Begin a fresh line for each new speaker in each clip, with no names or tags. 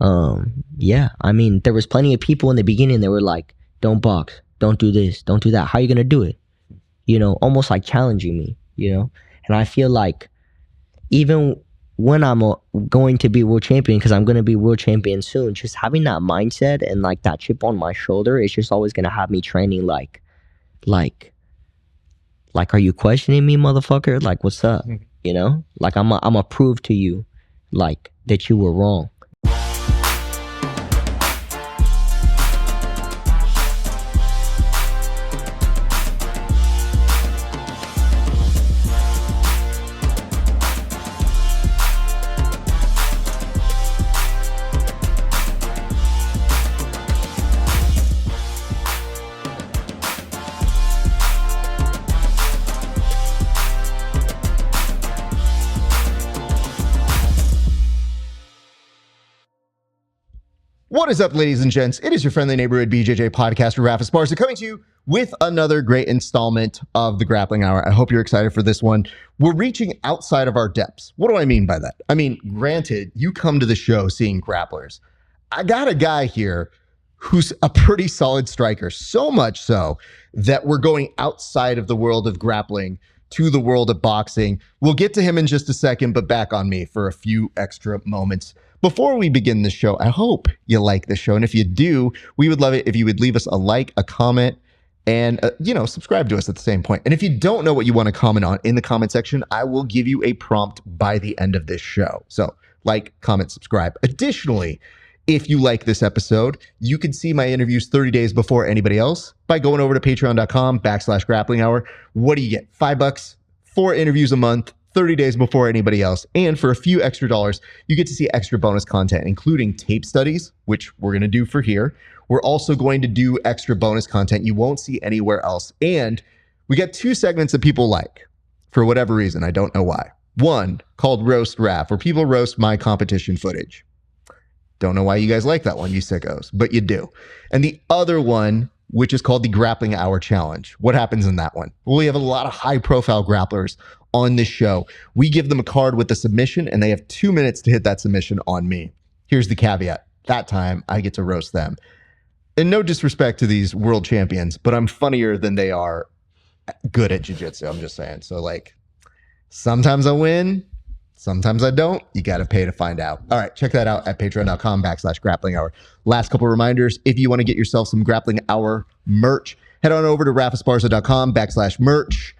Yeah, I mean, there was plenty of people in the beginning that were like, don't box, don't do this, don't do that. How are you going to do it? Almost like challenging me, And I feel like even when I'm going to be world champion, because I'm going to be world champion soon, just having that mindset and like that chip on my shoulder is just always going to have me training like, are you questioning me, motherfucker? Like, what's up? Like I'm a prove to you like that you were wrong.
What is up, ladies and gents? It is your friendly neighborhood BJJ podcaster, Rafa Esparza, coming to you with another great installment of the Grappling Hour. I hope you're excited for this one. We're reaching outside of our depths. What do I mean by that? I mean, granted, you come to the show seeing grapplers. I got a guy here who's a pretty solid striker, so much so that we're going outside of the world of grappling to the world of boxing. We'll get to him in just a second, but back on me for a few extra moments. Before we begin the show, I hope you like the show. And if you do, we would love it if you would leave us a like, a comment, and, subscribe to us at the same point. And if you don't know what you want to comment on in the comment section, I will give you a prompt by the end of this show. So like, comment, subscribe. Additionally, if you like this episode, you can see my interviews 30 days before anybody else by going over to patreon.com/grappling hour. What do you get? $5, 4 interviews a month, 30 days before anybody else. And for a few extra dollars, you get to see extra bonus content, including tape studies, which we're going to do for here. We're also going to do extra bonus content you won't see anywhere else. And we got 2 segments that people like for whatever reason. I don't know why. One called Roast Raf, where people roast my competition footage. Don't know why you guys like that one, you sickos, but you do. And the other one, which is called the Grappling Hour Challenge. What happens in that one? Well, we have a lot of high-profile grapplers on this show. We give them a card with a submission, and they have 2 minutes to hit that submission on me. Here's the caveat. That time, I get to roast them. And no disrespect to these world champions, but I'm funnier than they are good at jiu-jitsu, I'm just saying. So, sometimes I win, sometimes I don't. You got to pay to find out. All right, check that out at patreon.com/grappling hour. Last couple reminders. If you want to get yourself some Grappling Hour merch, head on over to rafasparza.com/merch.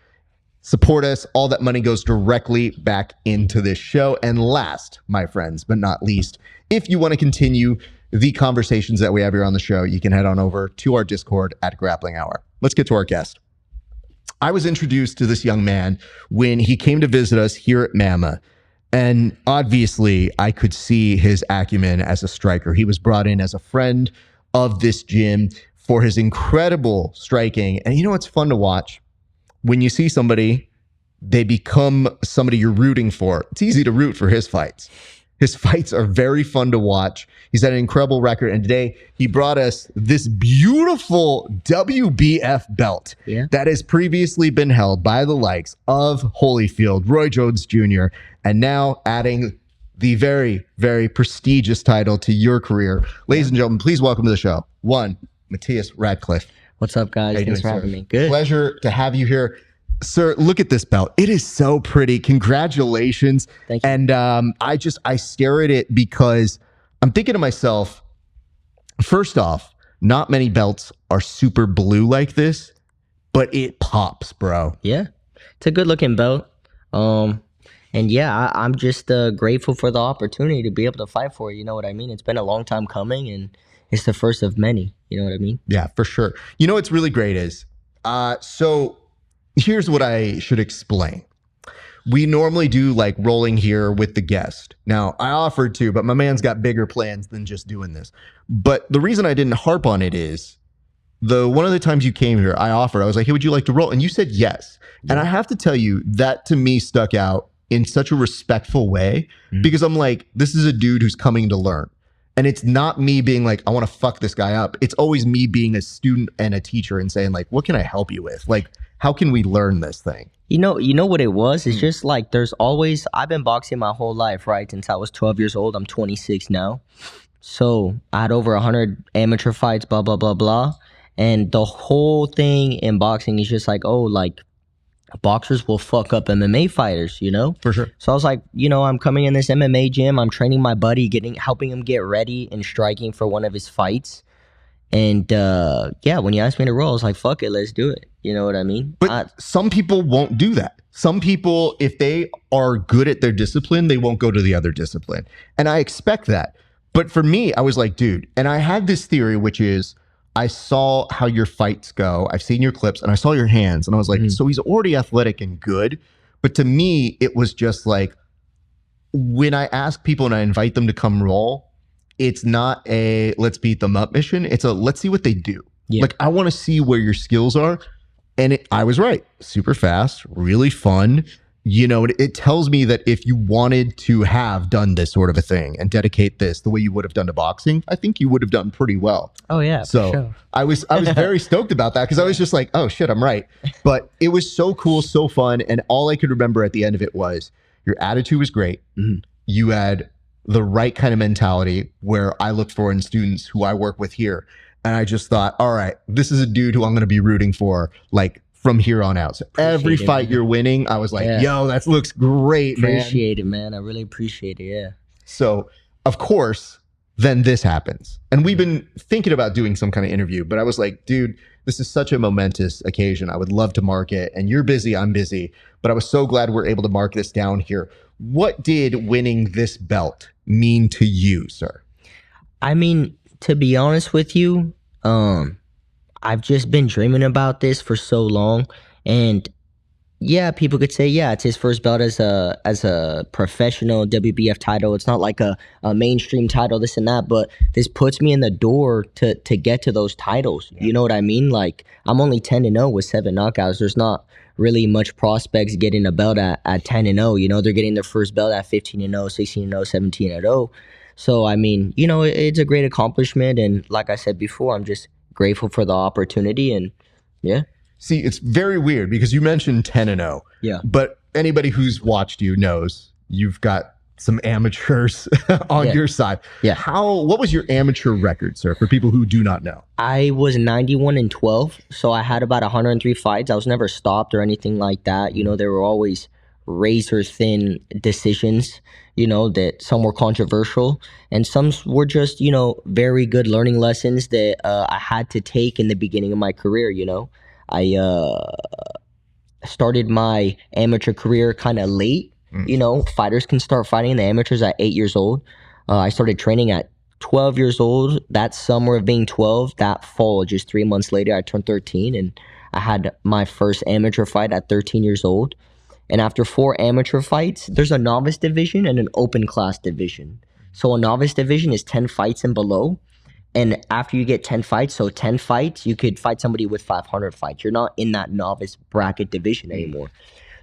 Support us. All that money goes directly back into this show. And last, my friends, but not least, if you want to continue the conversations that we have here on the show, you can head on over to our Discord at Grappling Hour. Let's get to our guest. I was introduced to this young man when he came to visit us here at Mama. And obviously, I could see his acumen as a striker. He was brought in as a friend of this gym for his incredible striking. And it's fun to watch. When you see somebody, they become somebody you're rooting for. It's easy to root for his fights. His fights are very fun to watch. He's had an incredible record. And today, he brought us this beautiful WBF belt that has previously been held by the likes of Holyfield, Roy Jones Jr., and now adding the very, very prestigious title to your career. Ladies and gentlemen, please welcome to the show, one, Mathias Radcliffe.
What's up, guys? Thanks for having me. Good.
Pleasure to have you here. Sir, look at this belt. It is so pretty. Congratulations.
Thank you.
And I stare at it because I'm thinking to myself, first off, not many belts are super blue like this, but it pops, bro.
Yeah. It's a good looking belt. And yeah, I'm just grateful for the opportunity to be able to fight for it. You know what I mean? It's been a long time coming, and it's the first of many. You know what I mean?
Yeah, for sure. What's really great is, so here's what I should explain. We normally do rolling here with the guest. Now, I offered to, but my man's got bigger plans than just doing this. But the reason I didn't harp on it is, one of the times you came here, I was like, hey, would you like to roll? And you said yes. Yeah. And I have to tell you, that to me stuck out in such a respectful way, because I'm like, this is a dude who's coming to learn. And it's not me being like, I want to fuck this guy up. It's always me being a student and a teacher and saying what can I help you with? How can we learn this thing?
You know what it was? It's just there's always, I've been boxing my whole life, right? Since I was 12 years old. I'm 26 now. So I had over 100 amateur fights, blah, blah, blah, blah. And the whole thing in boxing is just like, oh, like boxers will fuck up MMA fighters, you know?
For sure.
So I was like, you know, I'm coming in this MMA gym. I'm training my buddy, helping him get ready and striking for one of his fights. And yeah, when you asked me to roll, I was like, fuck it, let's do it. You know what I mean?
But some people won't do that. Some people, if they are good at their discipline, they won't go to the other discipline. And I expect that. But for me, I was like, dude, and I had this theory, which is I saw how your fights go. I've seen your clips and I saw your hands. And I was like, so he's already athletic and good. But to me, it was just like, when I ask people and I invite them to come roll, it's not a let's beat them up mission. It's a let's see what they do. Yeah. Like, I want to see where your skills are. And I was right. Super fast, really fun. You know, it tells me that if you wanted to have done this sort of a thing and dedicate this the way you would have done to boxing, I think you would have done pretty well.
Oh, yeah.
So
sure.
I was very stoked about that because I was just like, oh, shit, I'm right. But it was so cool, so fun. And all I could remember at the end of it was your attitude was great. Mm-hmm. You had the right kind of mentality where I look for in students who I work with here. And I just thought, all right, this is a dude who I'm going to be rooting for, like, from here on out. So every fight you're winning, I was like, yo, that looks great, man.
Appreciate it, man. I really appreciate it, yeah.
So, of course, then this happens. And we've been thinking about doing some kind of interview, but I was like, dude, this is such a momentous occasion. I would love to mark it. And you're busy, I'm busy. But I was so glad we're able to mark this down here. What did winning this belt mean to you, sir?
I mean, to be honest with you, I've just been dreaming about this for so long. And yeah, people could say, yeah, it's his first belt as a professional WBF title. It's not like a mainstream title, this and that, but this puts me in the door to get to those titles. Yeah. You know what I mean? Like, I'm only 10-0 with 7 knockouts. There's not really much prospects getting a belt at 10-0. You know, they're getting their first belt at 15-0, 16-0, 17-0. So, I mean, you know, it's a great accomplishment. And like I said before, I'm just grateful for the opportunity. And yeah.
See, it's very weird because you mentioned 10-0.
Yeah.
But anybody who's watched you knows you've got some amateurs on your side.
Yeah.
What was your amateur record, sir, for people who do not know?
I was 91-12. So I had about 103 fights. I was never stopped or anything like that. You know, there were always razor thin decisions, you know, that some were controversial and some were just, you know, very good learning lessons that I had to take in the beginning of my career. You know, I started my amateur career kind of late. You know, fighters can start fighting in the amateurs at 8 years old. I started training at 12 years old. That summer of being 12, that fall, just 3 months later, I turned 13 and I had my first amateur fight at 13 years old. And after 4 amateur fights, there's a novice division and an open class division. So a novice division is 10 fights and below. And after you get 10 fights, so 10 fights, you could fight somebody with 500 fights. You're not in that novice bracket division anymore.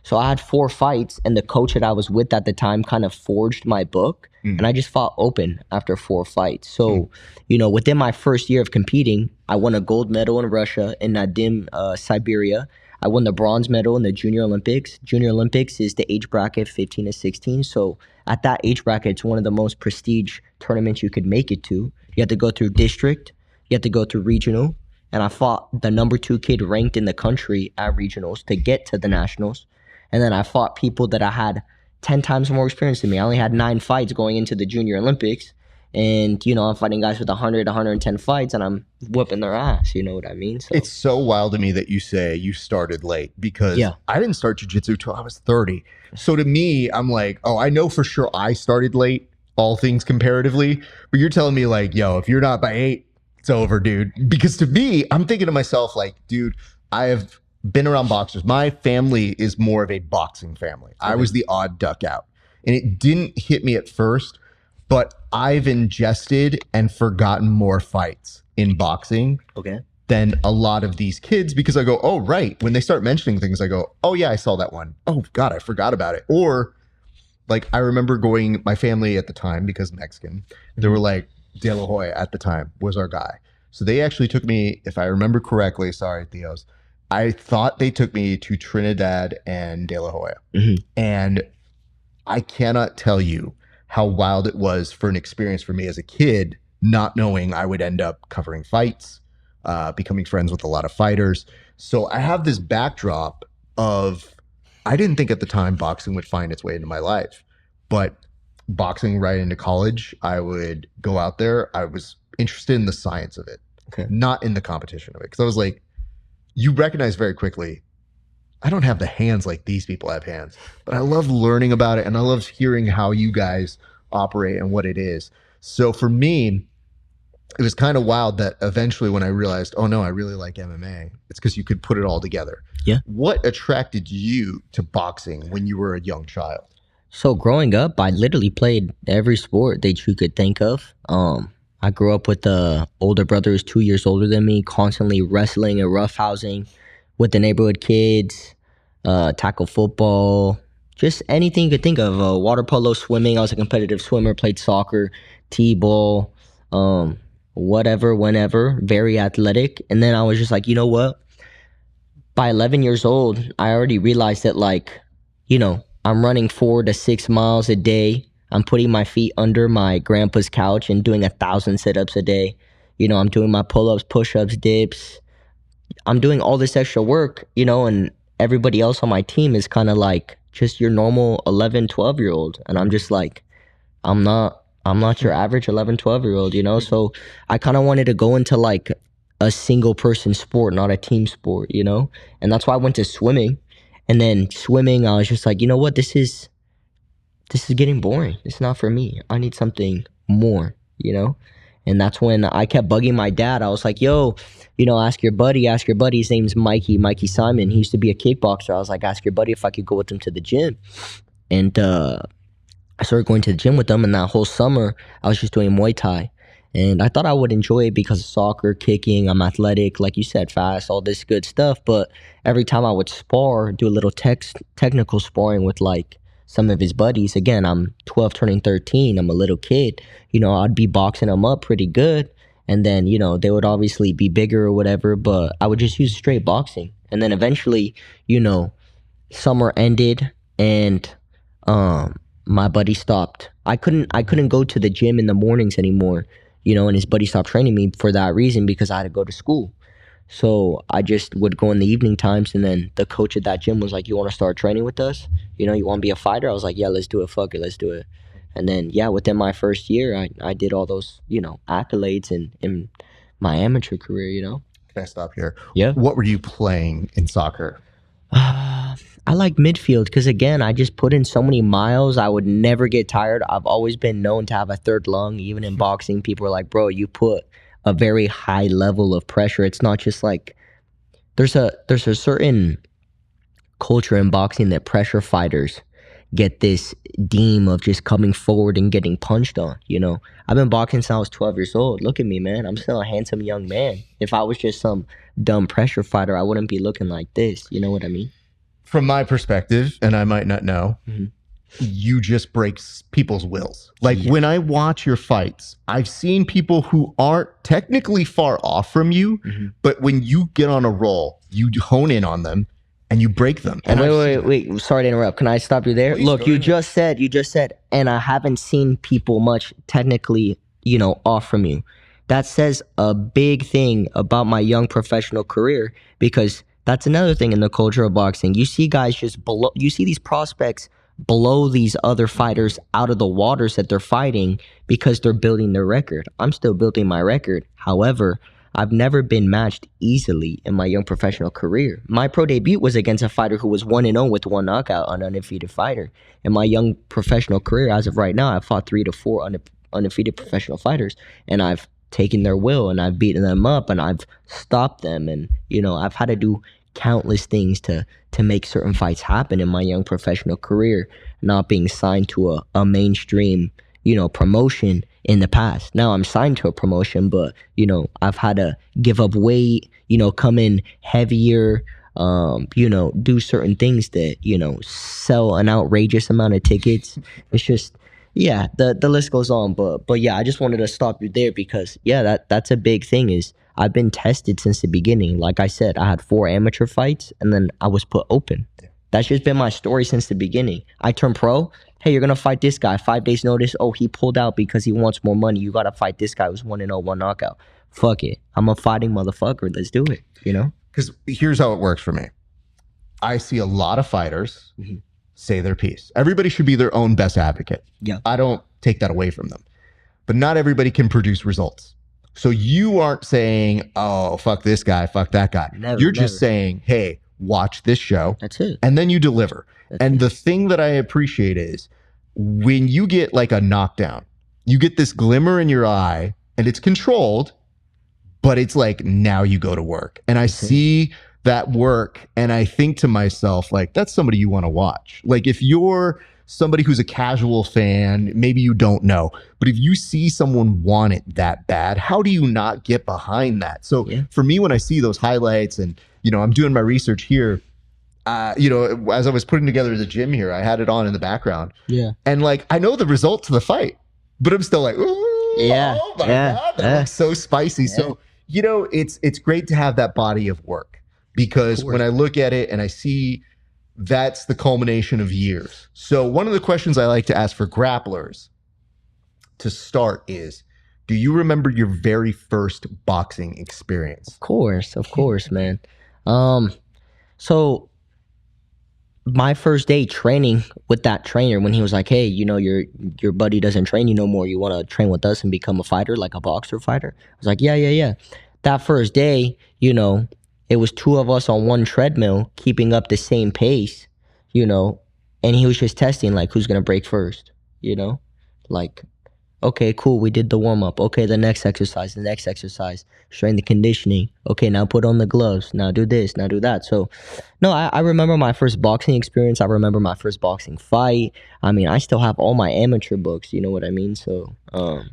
So I had 4 fights, and the coach that I was with at the time kind of forged my book, and I just fought open after 4 fights. So, you know, within my first year of competing, I won a gold medal in Russia, in Nadim, Siberia. I won the bronze medal in the Junior Olympics. Junior Olympics is the age bracket 15 to 16. So at that age bracket, it's one of the most prestige tournaments you could make it to. You have to go through district. You have to go through regional. And I fought the number 2 kid ranked in the country at regionals to get to the nationals. And then I fought people that I had 10 times more experience than me. I only had 9 fights going into the Junior Olympics. And, you know, I'm fighting guys with 100, 110 fights, and I'm whooping their ass. You know what I mean? So
it's so wild to me that you say you started late because I didn't start jiu-jitsu till I was 30. So to me, I'm like, oh, I know for sure I started late, all things comparatively. But you're telling me like, yo, if you're not by 8, it's over, dude. Because to me, I'm thinking to myself like, dude, I have been around boxers. My family is more of a boxing family. Okay. I was the odd duck out. And it didn't hit me at first, but I've ingested and forgotten more fights in boxing than a lot of these kids because I go, oh, right. When they start mentioning things, I go, oh, yeah, I saw that one. Oh, God, I forgot about it. Or like I remember going, my family at the time, because Mexican, they were like, De La Hoya at the time was our guy. So they actually took me, if I remember correctly, sorry, Theos, I thought they took me to Trinidad and De La Hoya. And I cannot tell you how wild it was for an experience for me as a kid not knowing I would end up covering fights, becoming friends with a lot of fighters. So I have this backdrop of, I didn't think at the time boxing would find its way into my life, but boxing right into college, I would go out there. I was interested in the science of it, not in the competition of it. Because I was like, you recognize very quickly, I don't have the hands like these people have hands, but I love learning about it and I love hearing how you guys operate and what it is. So for me, it was kind of wild that eventually when I realized, oh no, I really like MMA, it's because you could put it all together.
Yeah.
What attracted you to boxing when you were a young child?
So growing up, I literally played every sport that you could think of. I grew up with the older brother who's 2 years older than me, constantly wrestling and roughhousing with the neighborhood kids, tackle football, just anything you could think of. Water polo, swimming. I was a competitive swimmer, played soccer, t-ball, whatever, whenever, very athletic. And then I was just like, you know what? By 11 years old, I already realized that, like, you know, I'm running 4 to 6 miles a day. I'm putting my feet under my grandpa's couch and doing 1,000 sit-ups a day. You know, I'm doing my pull-ups, push-ups, dips. I'm doing all this extra work, you know, and everybody else on my team is kind of like just your normal 11, 12-year-old. And I'm just like, I'm not your average 11, 12-year-old, you know? So I kind of wanted to go into like a single person sport, not a team sport, you know? And that's why I went to swimming. And then swimming, I was just like, you know what? This is getting boring. It's not for me. I need something more, you know? And that's when I kept bugging my dad. I was like, yo, you know, ask your buddy. His name's Mikey Simon. He used to be a kickboxer. I was like, ask your buddy if I could go with him to the gym. And I started going to the gym with them. And that whole summer, I was just doing Muay Thai. And I thought I would enjoy it because of soccer, kicking, I'm athletic, like you said, fast, all this good stuff. But every time I would spar, do a little technical sparring with like some of his buddies. Again, I'm 12 turning 13. I'm a little kid. You know, I'd be boxing them up pretty good. And then, you know, they would obviously be bigger or whatever, but I would just use straight boxing. And then eventually, you know, summer ended and my buddy stopped. I couldn't go to the gym in the mornings anymore. You know, and his buddy stopped training me for that reason because I had to go to school. So I just would go in the evening times, and then the coach at that gym was like, you want to start training with us? You know, you want to be a fighter? I was like, yeah, let's do it. Fuck it, let's do it. And then, yeah, within my first year, I did all those, you know, accolades in my amateur career, you know?
Can I stop here?
Yeah.
What were you playing in soccer?
I like midfield because, again, I just put in so many miles. I would never get tired. I've always been known to have a third lung. Even in boxing, people are like, bro, you put a very high level of pressure. It's not just like there's a certain culture in boxing that pressure fighters get this deem of just coming forward and getting punched on, you know? I've been boxing since I was 12 years old. Look at me, man. I'm still a handsome young man. If I was just some dumb pressure fighter, I wouldn't be looking like this. You know what I mean?
From my perspective, and I might not know, you just break people's wills. Like when I watch your fights, I've seen people who aren't technically far off from you, but when you get on a roll, you hone in on them and you break them.
And wait. Sorry to interrupt. Can I stop you there?
Please,
look, you just said, and I haven't seen people much technically, you know, off from you. That says a big thing about my young professional career, because that's another thing in the culture of boxing. You see guys you see these prospects blow these other fighters out of the waters that they're fighting because they're building their record. I'm still building my record. However, I've never been matched easily in my young professional career. My pro debut was against a fighter who was 1-0 with 1 knockout, an undefeated fighter. In my young professional career, as of right now, I've fought 3 to 4 undefeated professional fighters, and I've taken their will and I've beaten them up and I've stopped them, and you know, I've had to do countless things to make certain fights happen in my young professional career, not being signed to a mainstream, you know, promotion in the past. Now I'm signed to a promotion, but you know, I've had to give up weight, you know, come in heavier, you know, do certain things that, you know, sell an outrageous amount of tickets. It's just, yeah, the list goes on, but yeah, I just wanted to stop you there because yeah, that's a big thing. Is I've been tested since the beginning. Like I said, I had 4 amateur fights and then I was put open. That's just been my story since the beginning. I turned pro. Hey, you're gonna fight this guy. 5 days notice. Oh, he pulled out because he wants more money. You gotta fight this guy who's 1-0, one knockout. Fuck it. I'm a fighting motherfucker. Let's do it. You know?
Because here's how it works for me. I see a lot of fighters say their piece. Everybody should be their own best advocate.
Yeah.
I don't take that away from them. But not everybody can produce results. So you aren't saying, oh, fuck this guy, fuck that guy. You're just saying, hey, watch this show.
That's it.
And then you deliver. The thing that I appreciate is when you get like a knockdown, you get this glimmer in your eye and it's controlled, but it's like, now you go to work. And I see that work and I think to myself, like, that's somebody you want to watch. Like if you're somebody who's a casual fan, maybe you don't know, but if you see someone want it that bad, how do you not get behind that? So for me, when I see those highlights and, you know, I'm doing my research here, you know, as I was putting together the gym here, I had it on in the background. Yeah. And like, I know the result to the fight, but I'm still like, ooh, oh my God, that looks so spicy. Yeah. So, you know, it's great to have that body of work because when I look at it and I see that's the culmination of years. So one of the questions I like to ask for grapplers to start is, do you remember your very first boxing experience?
Of course, man. So my first day training with that trainer, when he was like, hey, you know, your buddy doesn't train you no more. You want to train with us and become a fighter, like a boxer fighter? I was like, yeah. That first day, you know, it was 2 of us on one treadmill keeping up the same pace, you know, and he was just testing, like, who's going to break first, you know? Like, okay, cool, we did the warm-up. Okay, the next exercise, strength and conditioning. Okay, now put on the gloves. Now do this, now do that. So, no, I remember my first boxing experience. I remember my first boxing fight. I mean, I still have all my amateur books, you know what I mean? So,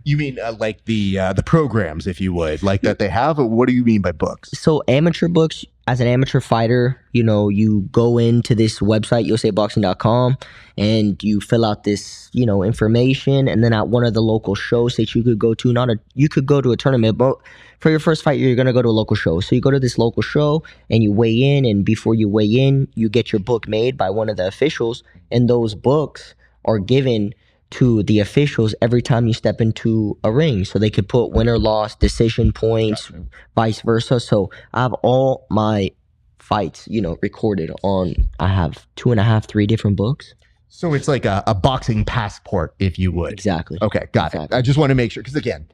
you mean like the programs, if you would, like that they have? Or what do you mean by books?
So amateur books, as an amateur fighter, you know, you go into this website, useboxing.com, and you fill out this, you know, information, and then at one of the local shows that you could go to, you could go to a tournament, but for your first fight, you're going to go to a local show. So you go to this local show and you weigh in, and before you weigh in, you get your book made by one of the officials, and those books are given to the officials every time you step into a ring. So they could put winner, loss, decision points, vice versa. So I have all my fights, you know, recorded on, I have 2.5, 3 different books.
So it's like a boxing passport, if you would.
Exactly.
Okay, got it. I just want to make sure, because again,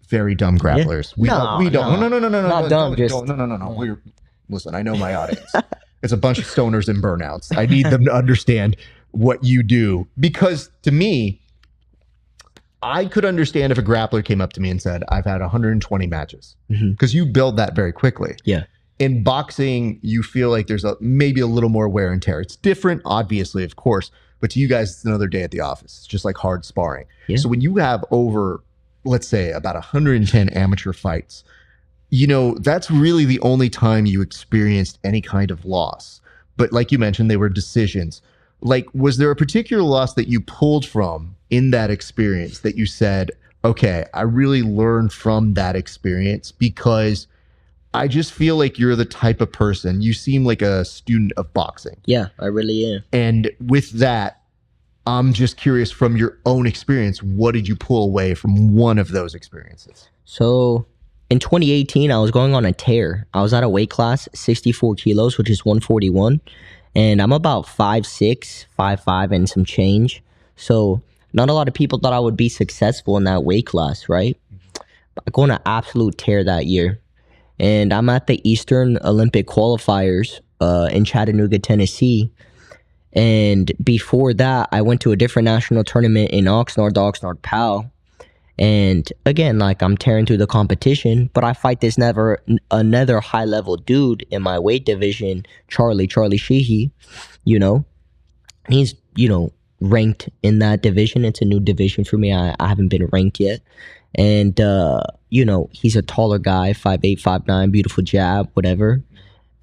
very dumb grapplers.
Yeah.
We don't. No.
Not dumb,
No. Listen, I know my audience. It's a bunch of stoners and burnouts. I need them to understand what you do, because to me, I could understand if a grappler came up to me and said, I've had 120 matches, because you build that very quickly.
Yeah.
In boxing, you feel like there's maybe a little more wear and tear. It's different, obviously, of course, but to you guys, it's another day at the office. It's just like hard sparring. Yeah. So when you have over, let's say, about 110 amateur fights, you know, that's really the only time you experienced any kind of loss. But like you mentioned, they were decisions. Like, was there a particular loss that you pulled from in that experience that you said, okay, I really learned from that experience? Because I just feel like you're the type of person, you seem like a student of boxing.
Yeah, I really am.
And with that, I'm just curious, from your own experience, what did you pull away from one of those experiences?
So in 2018, I was going on a tear. I was at a weight class, 64 kilos, which is 141. And I'm about 5'6", 5'5", and some change. So not a lot of people thought I would be successful in that weight class, right? I go on an absolute tear that year. And I'm at the Eastern Olympic qualifiers in Chattanooga, Tennessee. And before that, I went to a different national tournament in Oxnard, PAL. And again, like, I'm tearing through the competition, but I fight this another high level dude in my weight division, Charlie Sheehy, you know. He's, you know, ranked in that division. It's a new division for me. I haven't been ranked yet. And, you know, he's a taller guy, 5'8", 5'9", beautiful jab, whatever.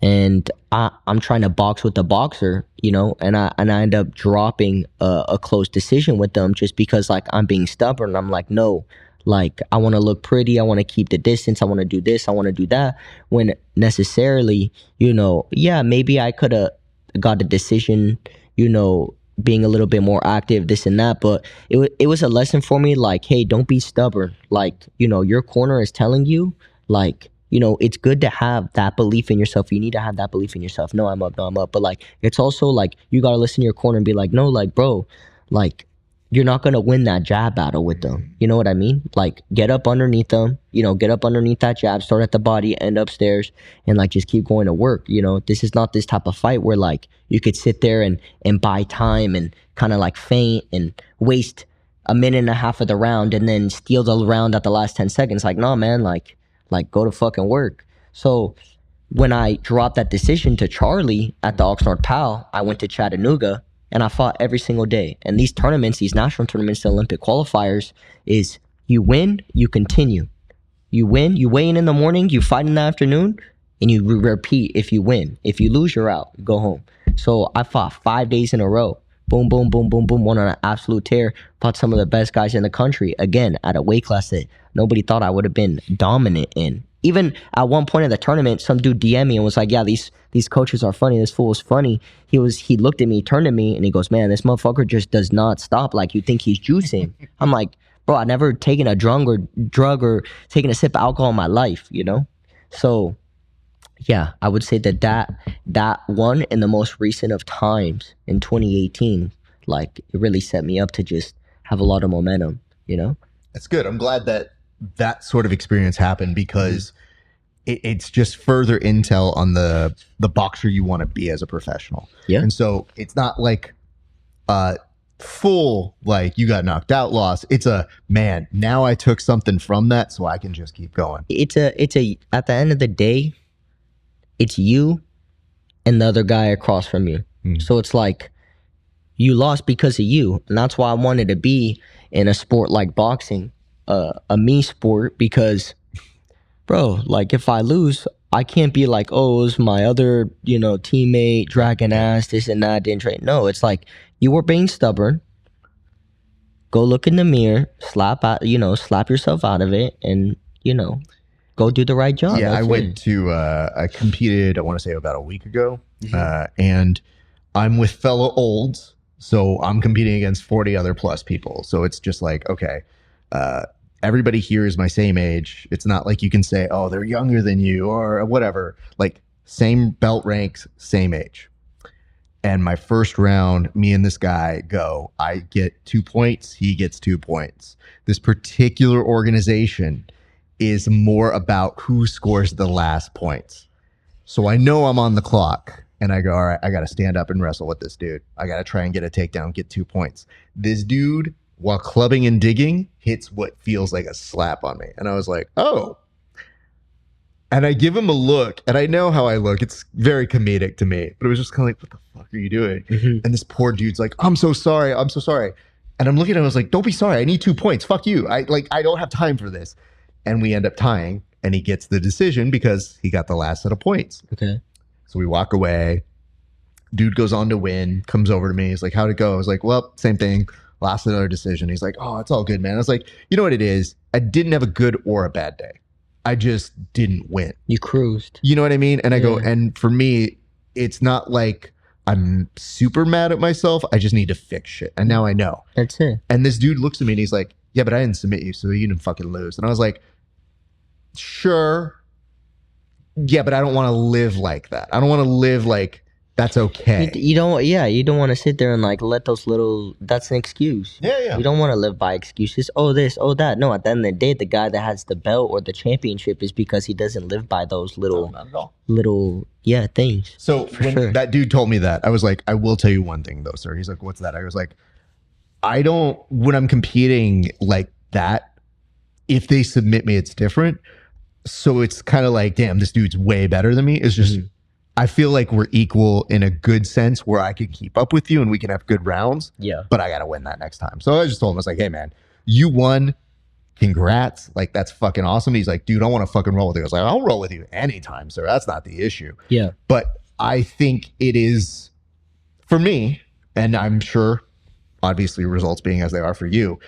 And I'm trying to box with the boxer, you know, and I end up dropping a close decision with them just because, like, I'm being stubborn. I'm like, no, like, I want to look pretty. I want to keep the distance. I want to do this. I want to do that. When necessarily, you know, yeah, maybe I could have got a decision, being a little bit more active, this and that. But it was a lesson for me, like, hey, don't be stubborn. Like, your corner is telling you, like, it's good to have that belief in yourself. You need to have that belief in yourself. No, I'm up. No, I'm up. But like, it's also like, you got to listen to your corner and be like, no, like, bro, like, you're not going to win that jab battle with them. You know what I mean? Like, get up underneath them, get up underneath that jab, start at the body, end upstairs, and like, just keep going to work. This is not this type of fight where like, you could sit there and buy time and kind of like feint and waste a minute and a half of the round and then steal the round at the last 10 seconds. Like, no, man, like go to fucking work. So when I dropped that decision to Charlie at the Oxnard PAL, I went to Chattanooga and I fought every single day. And these tournaments, these national tournaments, the Olympic qualifiers, is you win, you continue. You win, you weigh in the morning, you fight in the afternoon, and you repeat if you win. If you lose, you're out. You go home. So I fought 5 days in a row. Boom, boom, boom, boom, boom. Won on an absolute tear. Fought some of the best guys in the country. Again, at a weight class that nobody thought I would have been dominant in. Even at one point in the tournament, some dude DM'd me and was like, yeah, these coaches are funny. This fool is funny. He looked at me, turned to me, and he goes, man, this motherfucker just does not stop. Like, you think he's juicing. I'm like, bro, I've never taken a drug or taken a sip of alcohol in my life, So, yeah, I would say that one in the most recent of times in 2018, like, it really set me up to just have a lot of momentum,
That's good. I'm glad that sort of experience happened because it's just further intel on the boxer you want to be as a professional.
Yeah.
And so it's not like full, like, you got knocked out loss. It's a, man, now I took something from that so I can just keep going.
It's a at the end of the day, it's you and the other guy across from you. So it's like, you lost because of you. And that's why I wanted to be in a sport like boxing, a me sport, because, bro, like, if I lose, I can't be like, oh, it was my other, teammate dragging ass, this and that, didn't train. No, it's like, you were being stubborn. Go look in the mirror, slap yourself out of it, and, go do the right job.
Yeah,
That's
I went to, I competed, I want to say about a week ago, and I'm with fellow olds, so I'm competing against 40 other plus people. So it's just like, okay, everybody here is my same age. It's not like you can say, oh, they're younger than you or whatever. Like, same belt ranks, same age. And my first round, me and this guy go, I get 2 points, he gets 2 points. This particular organization is more about who scores the last points. So I know I'm on the clock and I go, all right, I got to stand up and wrestle with this dude. I got to try and get a takedown, get 2 points. This dude, while clubbing and digging, hits what feels like a slap on me. And I was like, oh. And I give him a look, and I know how I look. It's very comedic to me. But it was just kind of like, what the fuck are you doing? And this poor dude's like, I'm so sorry. I'm so sorry. And I'm looking at him, I was like, don't be sorry. I need 2 points. Fuck you. I don't have time for this. And we end up tying, and he gets the decision because he got the last set of points.
Okay.
So we walk away. Dude goes on to win, comes over to me. He's like, how'd it go? I was like, well, same thing. Lost another decision. He's like, oh, it's all good, man. I was like, you know what it is? I didn't have a good or a bad day. I just didn't win.
You cruised.
You know what I mean? And I go, and for me, it's not like I'm super mad at myself. I just need to fix shit. And now I know.
That's it.
And this dude looks at me and he's like, yeah, but I didn't submit you, so you didn't fucking lose. And I was like, sure. Yeah, but I don't want to live like that. I don't want to live like that's okay.
You don't want to sit there and like let those little, that's an excuse.
Yeah.
You don't want to live by excuses. Oh, this, oh, that. No, at the end of the day, the guy that has the belt or the championship is because he doesn't live by those little things.
So when that dude told me that, I was like, I will tell you one thing though, sir. He's like, what's that? I was like, when I'm competing like that, if they submit me, it's different. So it's kind of like, damn, this dude's way better than me. It's just, I feel like we're equal in a good sense where I can keep up with you and we can have good rounds.
Yeah.
But I got to win that next time. So I just told him, I was like, hey, man, you won. Congrats. Like, that's fucking awesome. And he's like, dude, I want to fucking roll with you. I was like, I'll roll with you anytime, sir. That's not the issue.
Yeah.
But I think it is, for me, and I'm sure, obviously, results being as they are for you,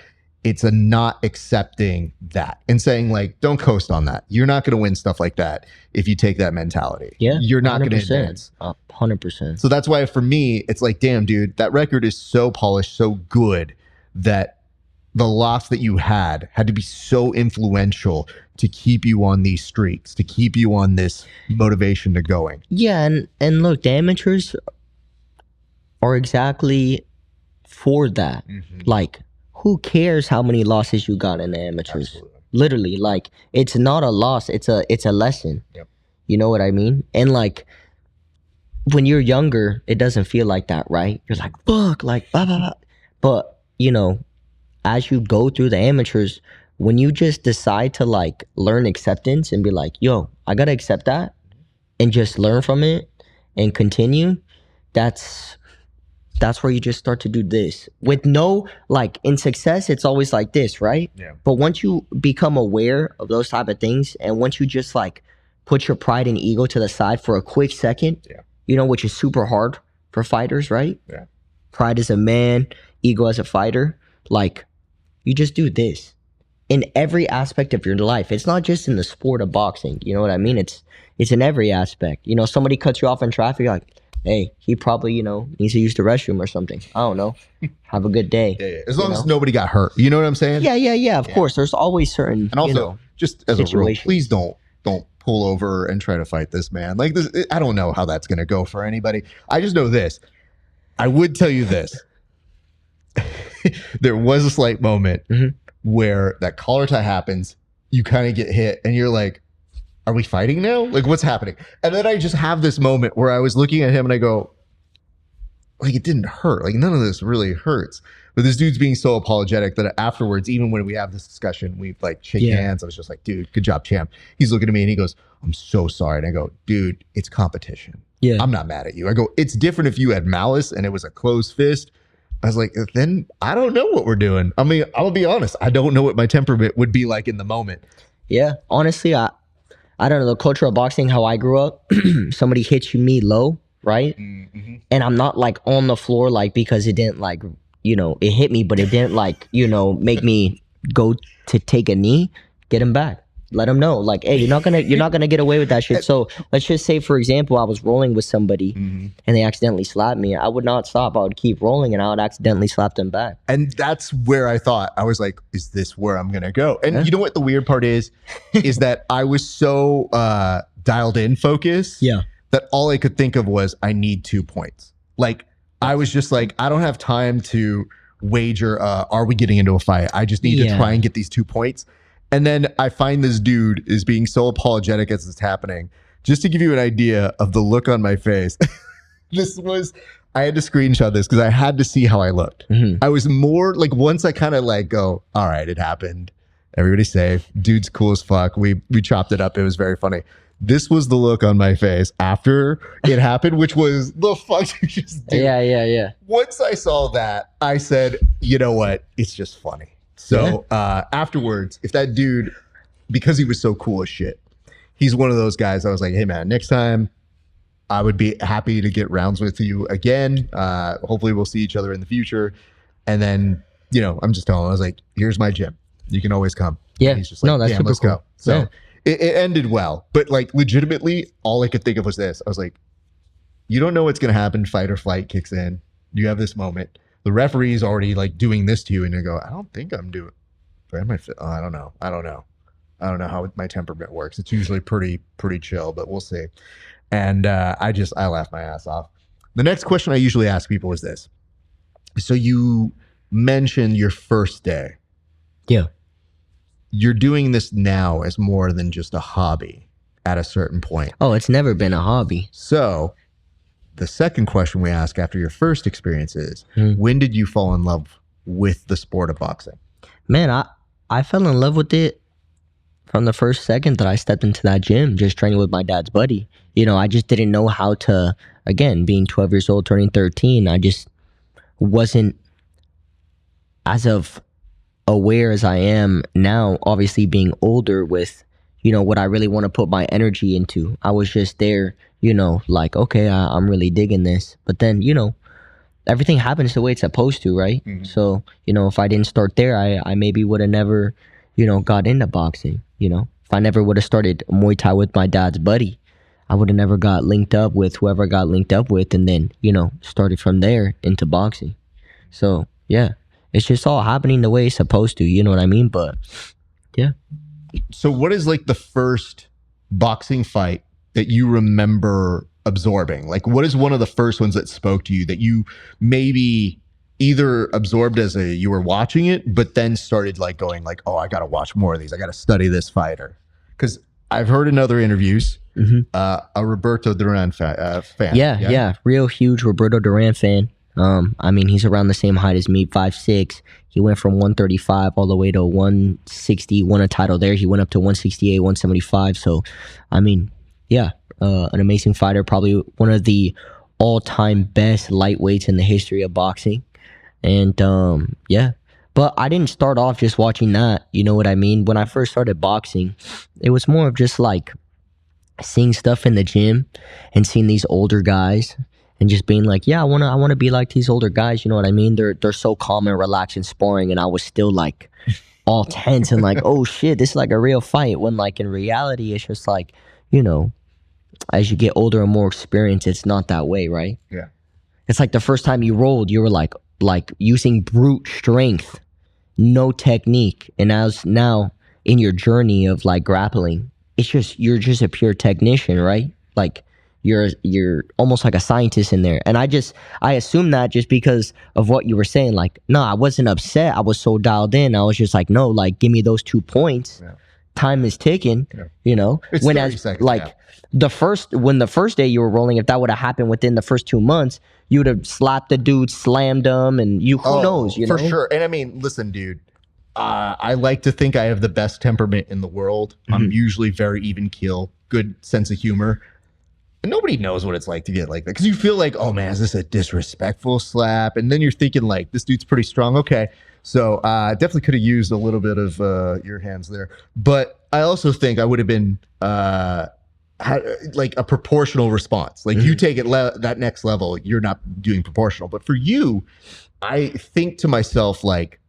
it's a not accepting that and saying like, don't coast on that. You're not going to win stuff like that if you take that mentality.
Yeah,
you're not going to advance.
100%.
So that's why for me, it's like, damn, dude, that record is so polished, so good that the loss that you had to be so influential to keep you on these streaks, to keep you on this motivation to going.
Yeah, and look, the amateurs are exactly for that. Like, who cares how many losses you got in the amateurs?
Absolutely.
Literally, like, it's not a loss, it's a lesson.
Yep.
You know what I mean? And like, when you're younger, it doesn't feel like that, right? You're like, fuck, like, blah, blah, blah. But, you know, as you go through the amateurs, when you just decide to like learn acceptance and be like, yo, I gotta accept that and just learn from it and continue, that's where you just start to do this. With no, like, in success, it's always like this, right?
Yeah.
But once you become aware of those type of things, and once you just like put your pride and ego to the side for a quick second, you know, which is super hard for fighters, right?
Yeah.
Pride as a man, ego as a fighter, like, you just do this in every aspect of your life. It's not just in the sport of boxing. You know what I mean? It's in every aspect. You know, somebody cuts you off in traffic, you're like, hey, he probably, you know, needs to use the restroom or something. I don't know. Have a good day.
Yeah. As long as nobody got hurt. You know what I'm saying?
Yeah. Of course. There's always certain,
and also,
you know,
just as a rule,
situations.
please don't pull over and try to fight this man. Like this, I don't know how that's going to go for anybody. I just know this. I would tell you this. There was a slight moment where that collar tie happens. You kind of get hit and you're like, are we fighting now? Like, what's happening? And then I just have this moment where I was looking at him and I go, like, it didn't hurt. Like, none of this really hurts. But this dude's being so apologetic that afterwards, even when we have this discussion, we like shake hands. I was just like, dude, good job, champ. He's looking at me and he goes, I'm so sorry. And I go, dude, it's competition.
Yeah.
I'm not mad at you. I go, it's different if you had malice and it was a closed fist. I was like, then I don't know what we're doing. I mean, I'll be honest. I don't know what my temperament would be like in the moment.
Yeah. Honestly, I don't know, the culture of boxing, how I grew up, somebody hits me low, right? And I'm not like on the floor, like, because it didn't like, you know, it hit me, but it didn't like, you know, make me go to take a knee. Get him back. Let him know, like, hey, you're not gonna get away with that shit. So let's just say, for example, I was rolling with somebody and they accidentally slapped me. I would not stop. I would keep rolling and I would accidentally slap them back.
And that's where I thought, I was like, is this where I'm gonna go? And you know what the weird part is that I was so dialed in focus that all I could think of was, I need 2 points. Like, I was just like, I don't have time to wager, are we getting into a fight? I just need to try and get these 2 points. And then I find this dude is being so apologetic as it's happening. Just to give you an idea of the look on my face, I had to screenshot this because I had to see how I looked. I was more like, once I kind of like go, all right, it happened. Everybody's safe. Dude's cool as fuck. We chopped it up. It was very funny. This was the look on my face after it happened, which was, the fuck did you just do?
Yeah.
Once I saw that, I said, you know what? It's just funny. So afterwards, if that dude, because he was so cool as shit, he's one of those guys, I was like, hey man, next time I would be happy to get rounds with you again. Hopefully we'll see each other in the future. And then, you know, I'm just telling him, I was like, here's my gym. You can always come.
Yeah.
And he's just like,
no, that's
damn,
super
let's
cool.
go. So it ended well. But like, legitimately, all I could think of was this. I was like, you don't know what's going to happen. Fight or flight kicks in. You have this moment. The referee is already like doing this to you, and you go, I don't think I'm doing. I don't know. I don't know how my temperament works. It's usually pretty chill, but we'll see. And I laughed my ass off. The next question I usually ask people is this. So you mentioned your first day.
Yeah.
You're doing this now as more than just a hobby at a certain point.
Oh, it's never been a hobby.
So the second question we ask after your first experience is, when did you fall in love with the sport of boxing?
Man, I fell in love with it from the first second that I stepped into that gym, just training with my dad's buddy. You know, I just didn't know how to, again, being 12 years old, turning 13, I just wasn't as of aware as I am now, obviously being older with, you know, what I really want to put my energy into. I was just there, you know, like, okay, I'm really digging this. But then, you know, everything happens the way it's supposed to, right? So, if I didn't start there, I maybe would have never, got into boxing, If I never would have started Muay Thai with my dad's buddy, I would have never got linked up with whoever I got linked up with, and then, started from there into boxing. So, yeah, it's just all happening the way it's supposed to, you know what I mean? But, yeah.
So what is like the first boxing fight that you remember absorbing? Like, what is one of the first ones that spoke to you that you maybe either absorbed as you were watching it, but then started like going like, oh, I got to watch more of these. I got to study this fighter. Because I've heard in other interviews, a Roberto Duran fan.
Yeah. Real huge Roberto Duran fan. I mean, he's around the same height as me, 5'6". He went from 135 all the way to 160, won a title there. He went up to 168, 175. So, I mean, yeah, an amazing fighter, probably one of the all-time best lightweights in the history of boxing. And, yeah. But I didn't start off just watching that, you know what I mean? When I first started boxing, it was more of just like seeing stuff in the gym and seeing these older guys and just being like, yeah, I want to be like these older guys, you know what I mean? They're so calm and relaxed and sparring, and I was still like all tense and like, oh shit, this is like a real fight. When like in reality, it's just like, as you get older and more experienced, it's not that way, right?
Yeah.
It's like the first time you rolled, you were like using brute strength, no technique, and as now in your journey of like grappling, you're just a pure technician, right? Like you're almost like a scientist in there. And I assume that just because of what you were saying, like, no, I wasn't upset. I was so dialed in. I was just like, no, like, give me those 2 points. Yeah. Time is ticking,
It's
when
30 seconds,
like the first day you were rolling, if that would have happened within the first 2 months, you would have slapped the dude, slammed him, and who knows,
for sure. And I mean, listen, dude, I like to think I have the best temperament in the world. I'm usually very even keel, good sense of humor. And nobody knows what it's like to get like that, because you feel like, oh man, is this a disrespectful slap? And then you're thinking like, this dude's pretty strong. Okay. So definitely could have used a little bit of your hands there. But I also think I would have been like a proportional response. Like you take it that next level, you're not doing proportional. But for you, I think to myself, like,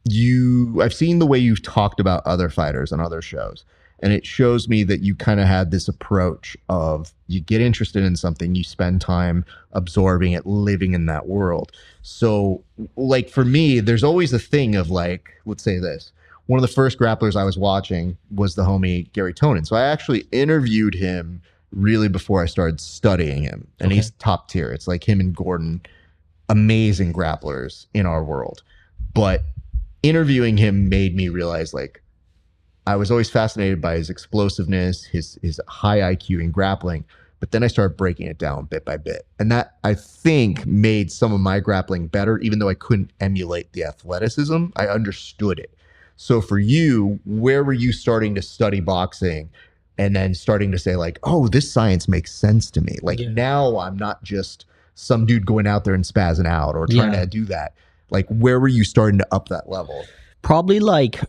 I've seen the way you've talked about other fighters on other shows. And it shows me that you kind of had this approach of you get interested in something, you spend time absorbing it, living in that world. So like for me, there's always a thing of like, let's say this. One of the first grapplers I was watching was the homie Gary Tonin. So I actually interviewed him really before I started studying him. And he's top tier. It's like him and Gordon, amazing grapplers in our world. But interviewing him made me realize like, I was always fascinated by his explosiveness, his high IQ in grappling, but then I started breaking it down bit by bit. And that, I think, made some of my grappling better, even though I couldn't emulate the athleticism. I understood it. So for you, where were you starting to study boxing and then starting to say like, oh, this science makes sense to me? Like now I'm not just some dude going out there and spazzing out or trying to do that. Like where were you starting to up that level?
Probably like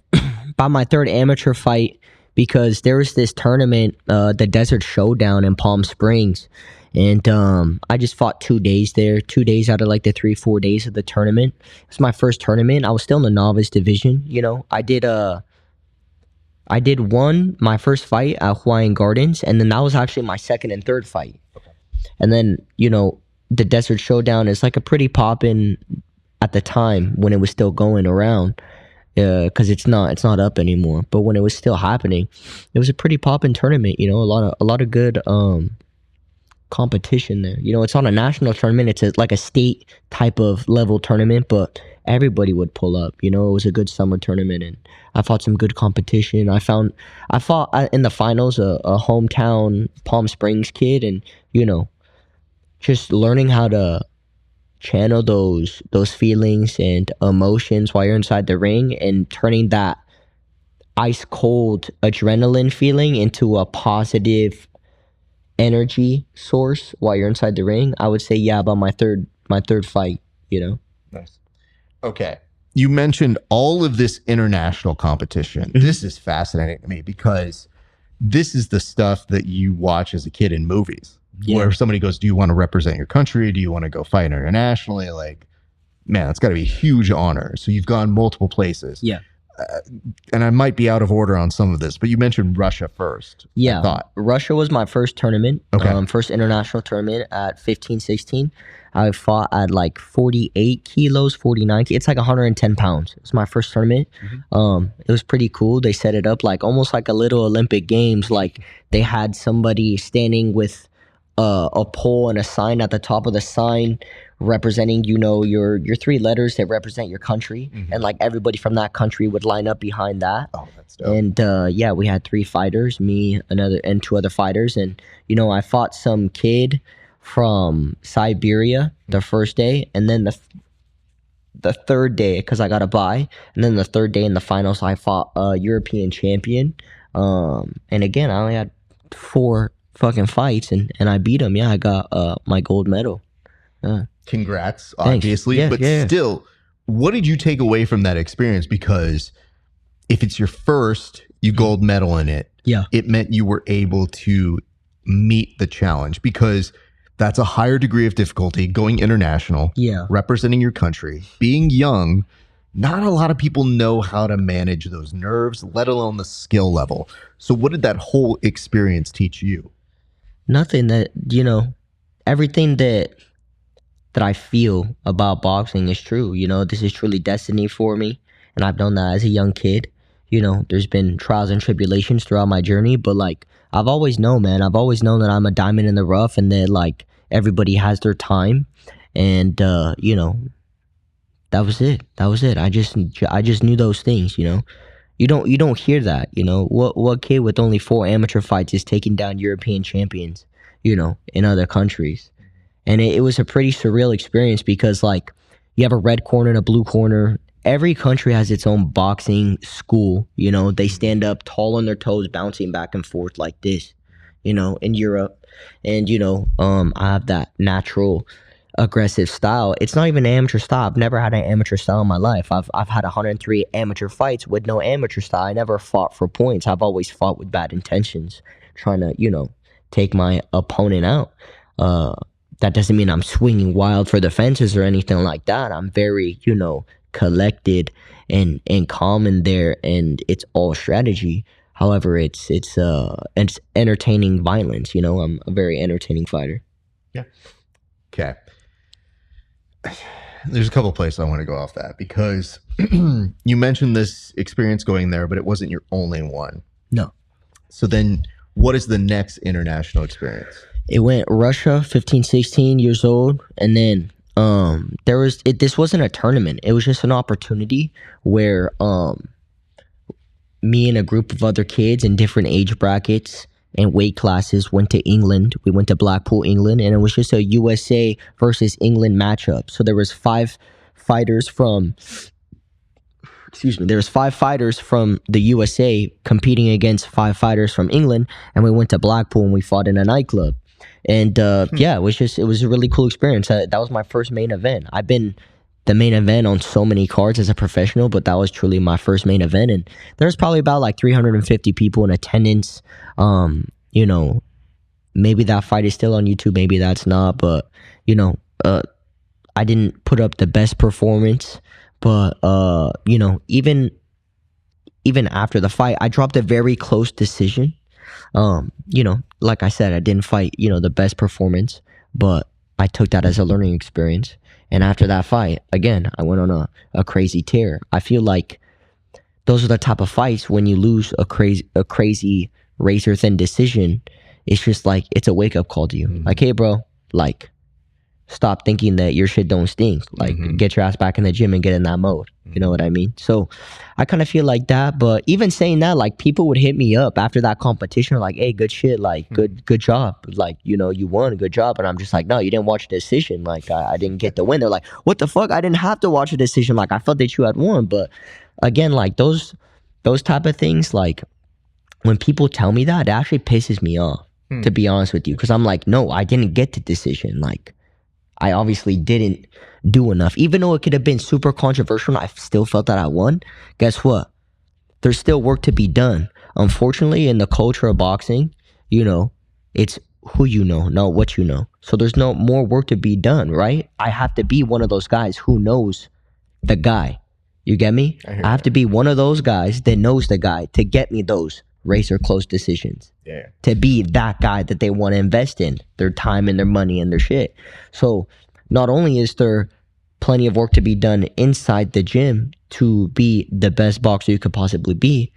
by my third amateur fight, because there was this tournament, the Desert Showdown in Palm Springs, and I just fought 2 days there, 2 days out of like the 3-4 days of the tournament. It was my first tournament. I was still in the novice division, I did my first fight at Hawaiian Gardens, and then that was actually my second and third fight. And then, the Desert Showdown is like a pretty poppin' at the time when it was still going around. Because it's not up anymore. But when it was still happening, it was a pretty poppin' tournament. A lot of good competition there. It's on a national tournament. It's like a state type of level tournament, but everybody would pull up. It was a good summer tournament, and I fought some good competition. I fought in the finals a hometown Palm Springs kid, and just learning how to channel those feelings and emotions while you're inside the ring, and turning that ice cold adrenaline feeling into a positive energy source while you're inside the ring. I would say about my third fight.
Nice. Okay, you mentioned all of this international competition. This is fascinating to me because this is the stuff that you watch as a kid in movies. where somebody goes, do you want to represent your country? Do you want to go fight internationally? Like, man, that's got to be a huge honor. So you've gone multiple places.
Yeah.
And I might be out of order on some of this, but you mentioned Russia first.
Yeah.
I thought.
Russia was my first tournament.
Okay.
First international tournament at 15, 16. I fought at like 48 kilos, 49. It's like 110 pounds. It was my first tournament. It was pretty cool. They set it up like almost like a little Olympic Games. Like they had somebody standing with a pole and a sign at the top of the sign representing, you know, your three letters that represent your country. And like everybody from that country would line up behind that.
Oh, that's dope.
And yeah, we had 3 fighters, me, another, and 2 other fighters. And, you know, I fought some kid from Siberia the first day, and then the third day, because I got a bye, and then the third day in the finals, I fought a European champion. And again, I only had 4 fucking fights, and I beat him. Yeah, I got my gold medal.
Congrats,
Thanks.
obviously.
Yeah,
but
yeah.
still, what did you take away from that experience? Because if it's your first, you gold medal in it,
Yeah.
it meant you were able to meet the challenge, because that's a higher degree of difficulty, going international,
Yeah.
representing your country, being young. Not a lot of people know how to manage those nerves, let alone the skill level. So what did that whole experience teach you?
Nothing. That, you know, everything that I feel about boxing is true. You know, this is truly destiny for me, and I've known that as a young kid. You know, there's been trials and tribulations throughout my journey, but like I've always known, man. I've always known that I'm a diamond in the rough, and that like everybody has their time, and you know, that was it. That was it. I just knew those things. You know, you don't hear that. You know, what kid with only 4 amateur fights is taking down European champions? You know, in other countries. And it was a pretty surreal experience, because like you have a red corner and a blue corner. Every country has its own boxing school. You know, they stand up tall on their toes, bouncing back and forth like this, you know, in Europe. And, you know, I have that natural aggressive style. It's not even an amateur style. I've never had an amateur style in my life. I've had 103 amateur fights with no amateur style. I never fought for points. I've always fought with bad intentions, trying to, you know, take my opponent out. That doesn't mean I'm swinging wild for the fences or anything like that. I'm very, you know, collected and calm in there, and it's all strategy. However, it's entertaining violence. You know, I'm a very entertaining fighter.
Yeah. Okay. There's a couple places I want to go off that, because you mentioned this experience going there, but it wasn't your only one.
No.
So then what is the next international experience?
It went Russia, 15, 16 years old, and then this wasn't a tournament. It was just an opportunity where me and a group of other kids in different age brackets and weight classes went to England. We went to Blackpool, England, and it was just a USA versus England matchup. So there was 5 fighters from There's 5 fighters from the USA competing against 5 fighters from England, and we went to Blackpool and we fought in a nightclub. And yeah, it was a really cool experience. That was my first main event. I've been the main event on so many cards as a professional, but that was truly my first main event. And there's probably about like 350 people in attendance. You know, maybe that fight is still on YouTube, maybe that's not, but you know, I didn't put up the best performance, but you know, even after the fight, I dropped a very close decision. You know, like I said, I didn't fight, you know, the best performance, but I took that as a learning experience. And after that fight, again, I went on a crazy tear. I feel like those are the type of fights when you lose a crazy razor thin decision. It's just like, it's a wake up call to you. Like, hey, bro, like, stop thinking that your shit don't stink. Like, get your ass back in the gym and get in that mode. You know what I mean? So I kind of feel like that. But even saying that, like, people would hit me up after that competition, like, hey, good shit, like, good job, like, you know, you won, good job. And I'm just like, no, you didn't watch the decision. Like, I didn't get the win. They're like, what the fuck? I didn't have to watch a decision. Like, I felt that you had won. But again, like, those type of things, like, when people tell me that, it actually pisses me off, to be honest with you. Because I'm like, no, I didn't get the decision. Like, I obviously didn't do enough. Even though it could have been super controversial, I still felt that I won. Guess what? There's still work to be done. Unfortunately, in the culture of boxing, you know, it's who you know, not what you know. So there's no more work to be done, right? I have to be one of those guys who knows the guy. You get me? I have to be one of those guys that knows the guy to get me those race or close decisions.
Yeah.
To be that guy that they want to invest in their time and their money and their shit. So not only is there plenty of work to be done inside the gym to be the best boxer you could possibly be,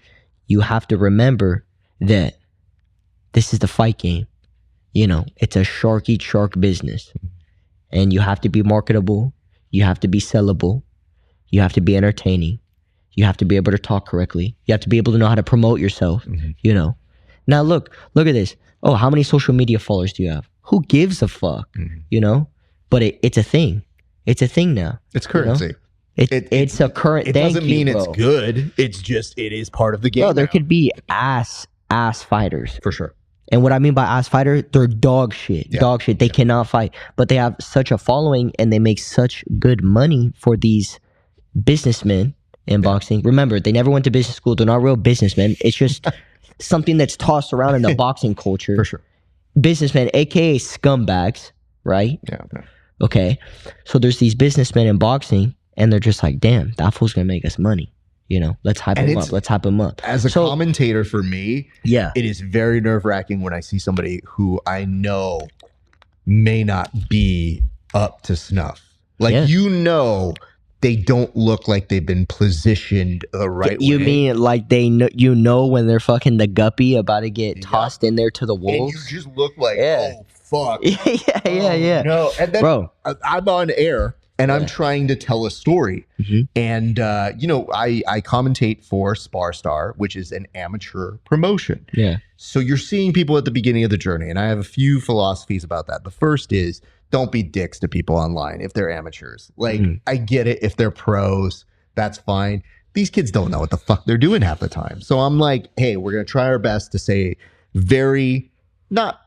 you have to remember that this is the fight game. You know, it's a shark eat shark business. And you have to be marketable. You have to be sellable. You have to be entertaining. You have to be able to talk correctly. You have to be able to know how to promote yourself, you know. Now look at this. Oh, how many social media followers do you have? Who gives a fuck, you know? But it's a thing. It's a thing now.
It's currency.
You know? It's a current thing.
It doesn't mean it's good. It's just, it is part of the game.
No, there could be ass fighters.
For sure.
And what I mean by ass fighter, they're dog shit. Yeah. Dog shit. They cannot fight. But they have such a following and they make such good money for these businessmen in boxing. Remember, they never went to business school. They're not real businessmen. It's just something that's tossed around in the boxing culture.
For sure.
Businessmen, aka scumbags, right?
Yeah.
Okay. So there's these businessmen in boxing and they're just like, damn, that fool's gonna make us money. You know, let's hype him up. Let's hype him up.
As a commentator for me,
it
is very nerve-wracking when I see somebody who I know may not be up to snuff. Like, you know, they don't look like they've been positioned the right way.
You mean like they know, you know, when they're fucking the guppy about to get tossed in there to the wolves?
And you just look like, oh, fuck.
yeah.
No, and then
bro,
I'm on air. And I'm trying to tell a story. And, you know, I commentate for Sparstar, which is an amateur promotion.
Yeah.
So you're seeing people at the beginning of the journey. And I have a few philosophies about that. The first is don't be dicks to people online if they're amateurs. Like, I get it. If they're pros, that's fine. These kids don't know what the fuck they're doing half the time. So I'm like, hey, we're going to try our best to say very, not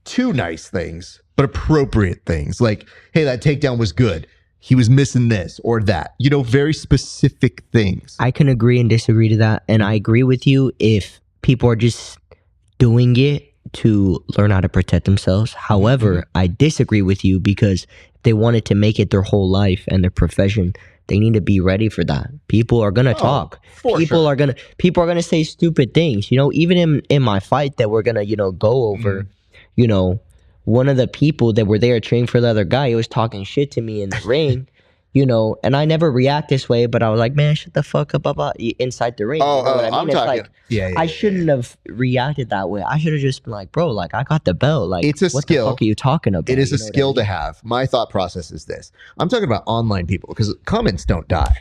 too nice things, but appropriate things. Like, hey, that takedown was good. He was missing this or that. You know, very specific things.
I can agree and disagree to that. And I agree with you if people are just doing it to learn how to protect themselves. However, I disagree with you because if they wanted to make it their whole life and their profession, they need to be ready for that. People are gonna talk. People are gonna say stupid things. You know, even in my fight that we're gonna, you know, go over, you know, one of the people that were there training for the other guy, he was talking shit to me in the ring, you know, and I never react this way, but I was like, man, shut the fuck up inside the ring.
Oh,
you know what I mean?
I'm talking.
Like, I shouldn't have reacted that way. I should have just been like, bro, like, I got the belt. Like,
it's a
what
skill.
the fuck are you talking about?
It is a skill to have. My thought process is this. I'm talking about online people because comments don't die.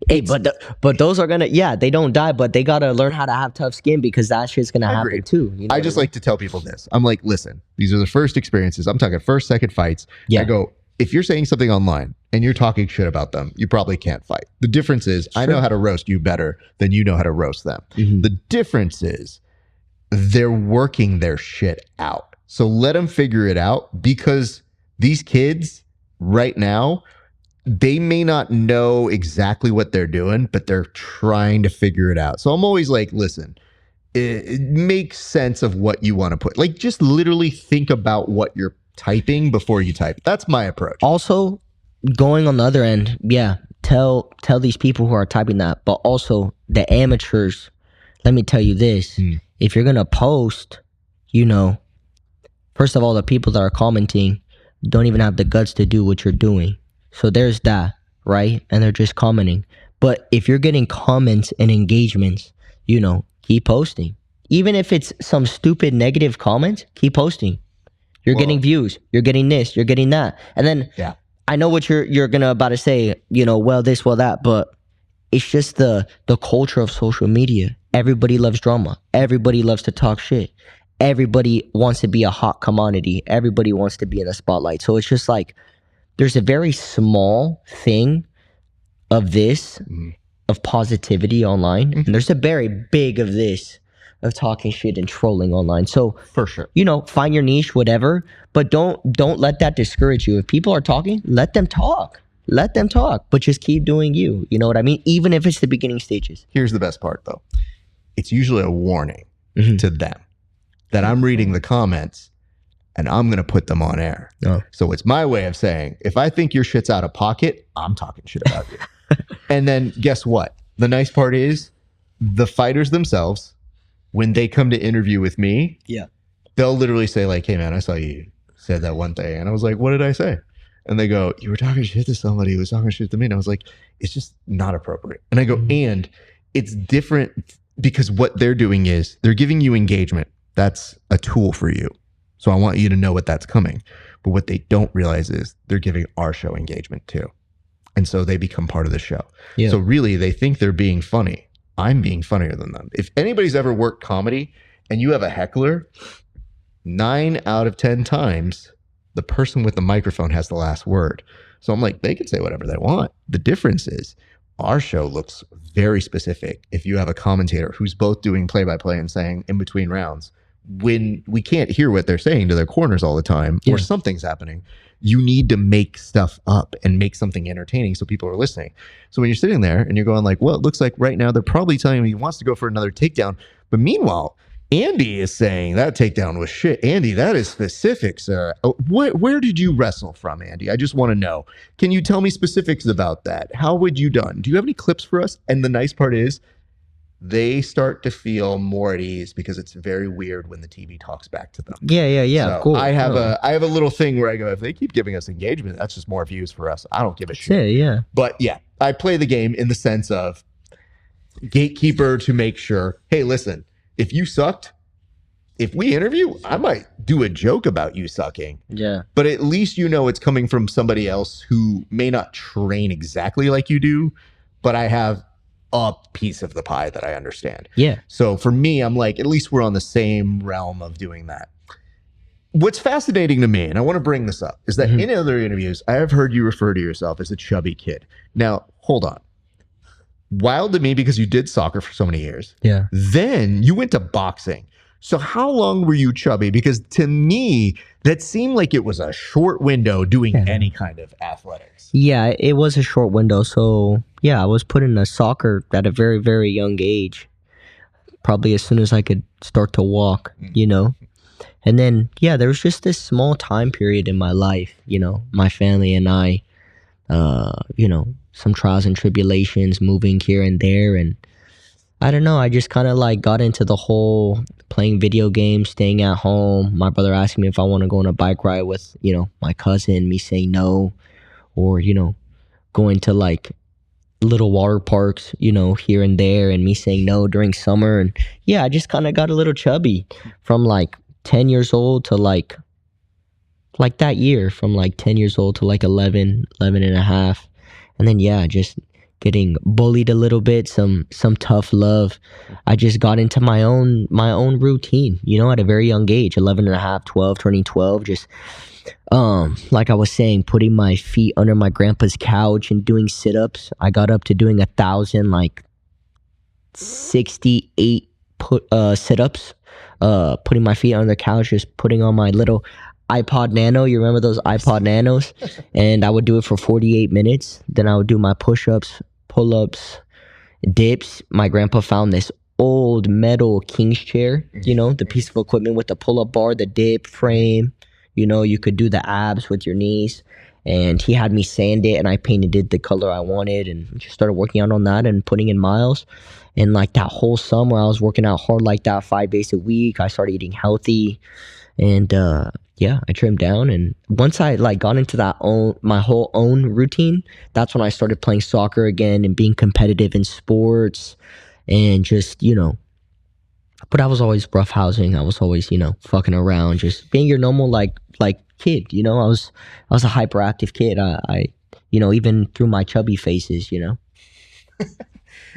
Hey, but those are gonna, they don't die, but they gotta learn how to have tough skin because that shit's gonna happen too. You know
I just like to tell people this. I'm like, listen, these are the first experiences. I'm talking first, second fights. I go, if you're saying something online and you're talking shit about them, you probably can't fight. The difference is I know how to roast you better than you know how to roast them. The difference is they're working their shit out. So let them figure it out because these kids right now, they may not know exactly what they're doing, but they're trying to figure it out. So I'm always like, listen, it makes sense of what you want to put. Like, just literally think about what you're typing before you type. That's my approach.
Also, going on the other end, tell these people who are typing that, but also the amateurs, let me tell you this. If you're going to post, you know, first of all, the people that are commenting don't even have the guts to do what you're doing. So there's that, right? And they're just commenting. But if you're getting comments and engagements, you know, keep posting. Even if it's some stupid negative comment, keep posting. You're getting views. You're getting this. You're getting that. And then I know what you're gonna about to say, you know, well this, well that, but it's just the culture of social media. Everybody loves drama. Everybody loves to talk shit. Everybody wants to be a hot commodity. Everybody wants to be in the spotlight. So it's just like, there's a very small thing of this, of positivity online. And there's a very big of this, of talking shit and trolling online. So
for sure,
you know, find your niche, whatever, but don't let that discourage you. If people are talking, let them talk. Let them talk, but just keep doing you. You know what I mean? Even if it's the beginning stages.
Here's the best part though. It's usually a warning to them that I'm reading the comments and I'm going to put them on air.
Oh.
So it's my way of saying, if I think your shit's out of pocket, I'm talking shit about you. And then guess what? The nice part is the fighters themselves, when they come to interview with me, they'll literally say like, hey man, I saw you said that one thing. And I was like, what did I say? And they go, you were talking shit to somebody who was talking shit to me. And I was like, it's just not appropriate. And I go, and it's different because what they're doing is they're giving you engagement. That's a tool for you. So I want you to know what that's coming. But what they don't realize is they're giving our show engagement too. And so they become part of the show. Yeah. So really, they think they're being funny. I'm being funnier than them. If anybody's ever worked comedy and you have a heckler, 9 out of 10 times, the person with the microphone has the last word. So I'm like, they can say whatever they want. The difference is our show looks very specific. If you have a commentator who's both doing play-by-play and saying in between rounds, when we can't hear what they're saying to their corners all the time, or something's happening, you need to make stuff up and make something entertaining so people are listening. So when you're sitting there and you're going like, well, it looks like right now they're probably telling me he wants to go for another takedown. But meanwhile, Andy is saying that takedown was shit. Andy, that is specific, sir. Where did you wrestle from, Andy? I just want to know. Can you tell me specifics about that? How would you done? Do you have any clips for us? And the nice part is they start to feel more at ease because it's very weird when the TV talks back to them.
Yeah.
So
cool.
I have a little thing where I go, if they keep giving us engagement, that's just more views for us. I don't give a shit.
Yeah.
But yeah, I play the game in the sense of gatekeeper to make sure, hey, listen, if you sucked, if we interview, I might do a joke about you sucking.
Yeah.
But at least you know it's coming from somebody else who may not train exactly like you do, but I have a piece of the pie that I understand.
Yeah.
So for me, I'm like, at least we're on the same realm of doing that. What's fascinating to me, and I want to bring this up, is that in other interviews, I have heard you refer to yourself as a chubby kid. Now, hold on. Wild to me because you did soccer for so many years.
Yeah.
Then you went to boxing. So how long were you chubby? Because to me, that seemed like it was a short window doing any kind of athletics.
Yeah, it was a short window. So yeah, I was put into soccer at a very, very young age. Probably as soon as I could start to walk, you know. And then, yeah, there was just this small time period in my life, you know, my family and I, you know, some trials and tribulations, moving here and there. And I don't know, I just kind of like got into the whole playing video games, staying at home. My brother asked me if I want to go on a bike ride with, you know, my cousin, me saying no. Or, you know, going to like little water parks, you know, here and there, and me saying no during summer. And yeah, I just kind of got a little chubby from like 10 years old to like that year, from like 10 years old to like 11 and a half. And then, yeah, just getting bullied a little bit, some tough love. I just got into my own routine, you know, at a very young age, 11 and a half, 12, turning 12, just, like I was saying, putting my feet under my grandpa's couch and doing sit-ups. I got up to doing 1,000, like 68 sit-ups, putting my feet on the couch, just putting on my little iPod Nano. You remember those iPod Nanos? And I would do it for 48 minutes. Then I would do my push-ups, pull-ups, dips. My grandpa found this old metal King's chair, you know, the piece of equipment with the pull-up bar, the dip frame. You know, you could do the abs with your knees. And he had me sand it, and I painted it the color I wanted, and just started working out on that and putting in miles. And like that whole summer, I was working out hard like that 5 days a week. I started eating healthy. And yeah, I trimmed down. And once I like got into my whole own routine, that's when I started playing soccer again and being competitive in sports and just, you know, but I was always roughhousing. I was always, you know, fucking around, just being your normal like kid, you know. I was a hyperactive kid. I you know, even through my chubby phases, you know.